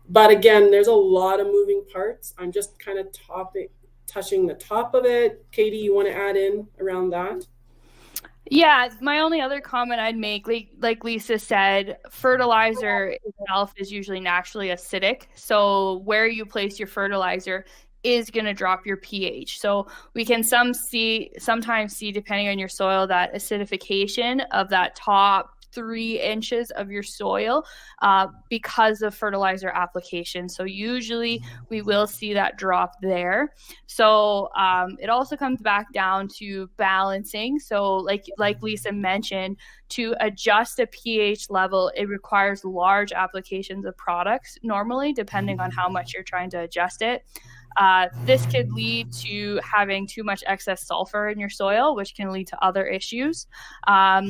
But again, there's a lot of moving parts. I'm just kind of touching the top of it. Katie, you want to add in around that? Yeah, my only other comment I'd make, like Lisa said, fertilizer itself is usually naturally acidic. So where you place your fertilizer is going to drop your pH. So we can sometimes see, depending on your soil, that acidification of that top 3 inches of your soil because of fertilizer application. So usually we will see that drop there. So it also comes back down to balancing. So like Lisa mentioned, to adjust a pH level, it requires large applications of products normally, depending on how much you're trying to adjust it. This could lead to having too much excess sulfur in your soil, which can lead to other issues.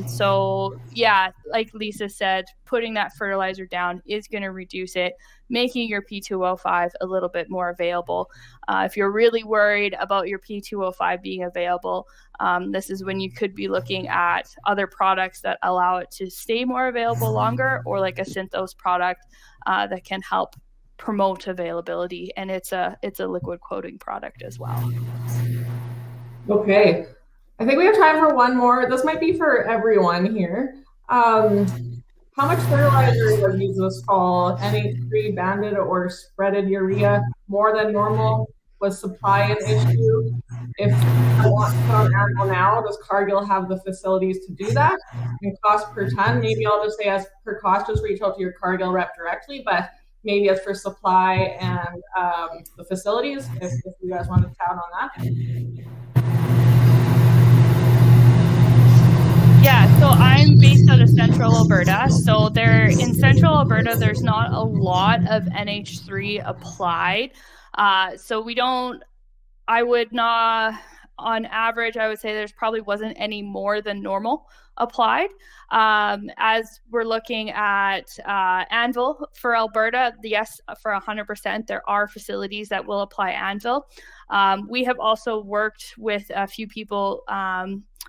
So yeah, like Lisa said, putting that fertilizer down is going to reduce it, making your P2O5 a little bit more available. If you're really worried about your P2O5 being available, this is when you could be looking at other products that allow it to stay more available longer, or like a synthose product that can help promote availability, and it's a liquid coating product as well. Okay, I think we have time for one more. This might be for everyone here. How much fertilizer was used this fall? NH3 banded or spreaded urea more than normal? Was supply an issue? If I want to put on Anvil now, does Cargill have the facilities to do that? And cost per ton, maybe I'll just say as per cost, just reach out to your Cargill rep directly, but maybe as for supply and the facilities, if you guys want to chat on that. Yeah, so I'm based out of Central Alberta. So in Central Alberta, there's not a lot of NH3 applied. So I would not, on average, I would say there's probably wasn't any more than normal applied. As we're looking at Anvil for Alberta, yes, for 100%, there are facilities that will apply Anvil. We have also worked with a few people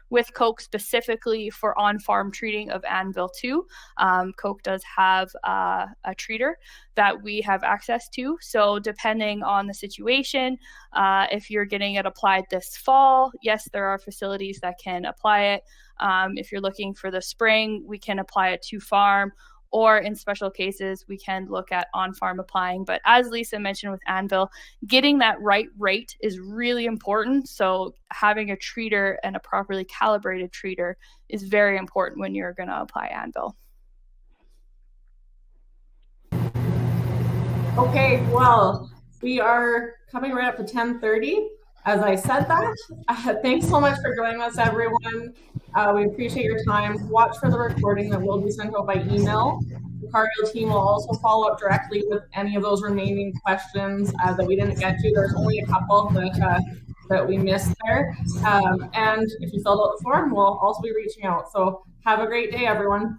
with Coke specifically for on-farm treating of Anvil too. Coke does have a treater that we have access to. So depending on the situation, if you're getting it applied this fall, yes, there are facilities that can apply it. If you're looking for the spring, we can apply it to farm, or in special cases, we can look at on-farm applying. But as Lisa mentioned with Anvil, getting that right rate is really important. So having a treater and a properly calibrated treater is very important when you're going to apply Anvil. Okay, well, we are coming right up to 10:30. As I said that, thanks so much for joining us, everyone. We appreciate your time. Watch for the recording that will be sent out by email. The Cargill team will also follow up directly with any of those remaining questions that we didn't get to. There's only a couple that we missed there. And if you filled out the form, we'll also be reaching out. So have a great day, everyone.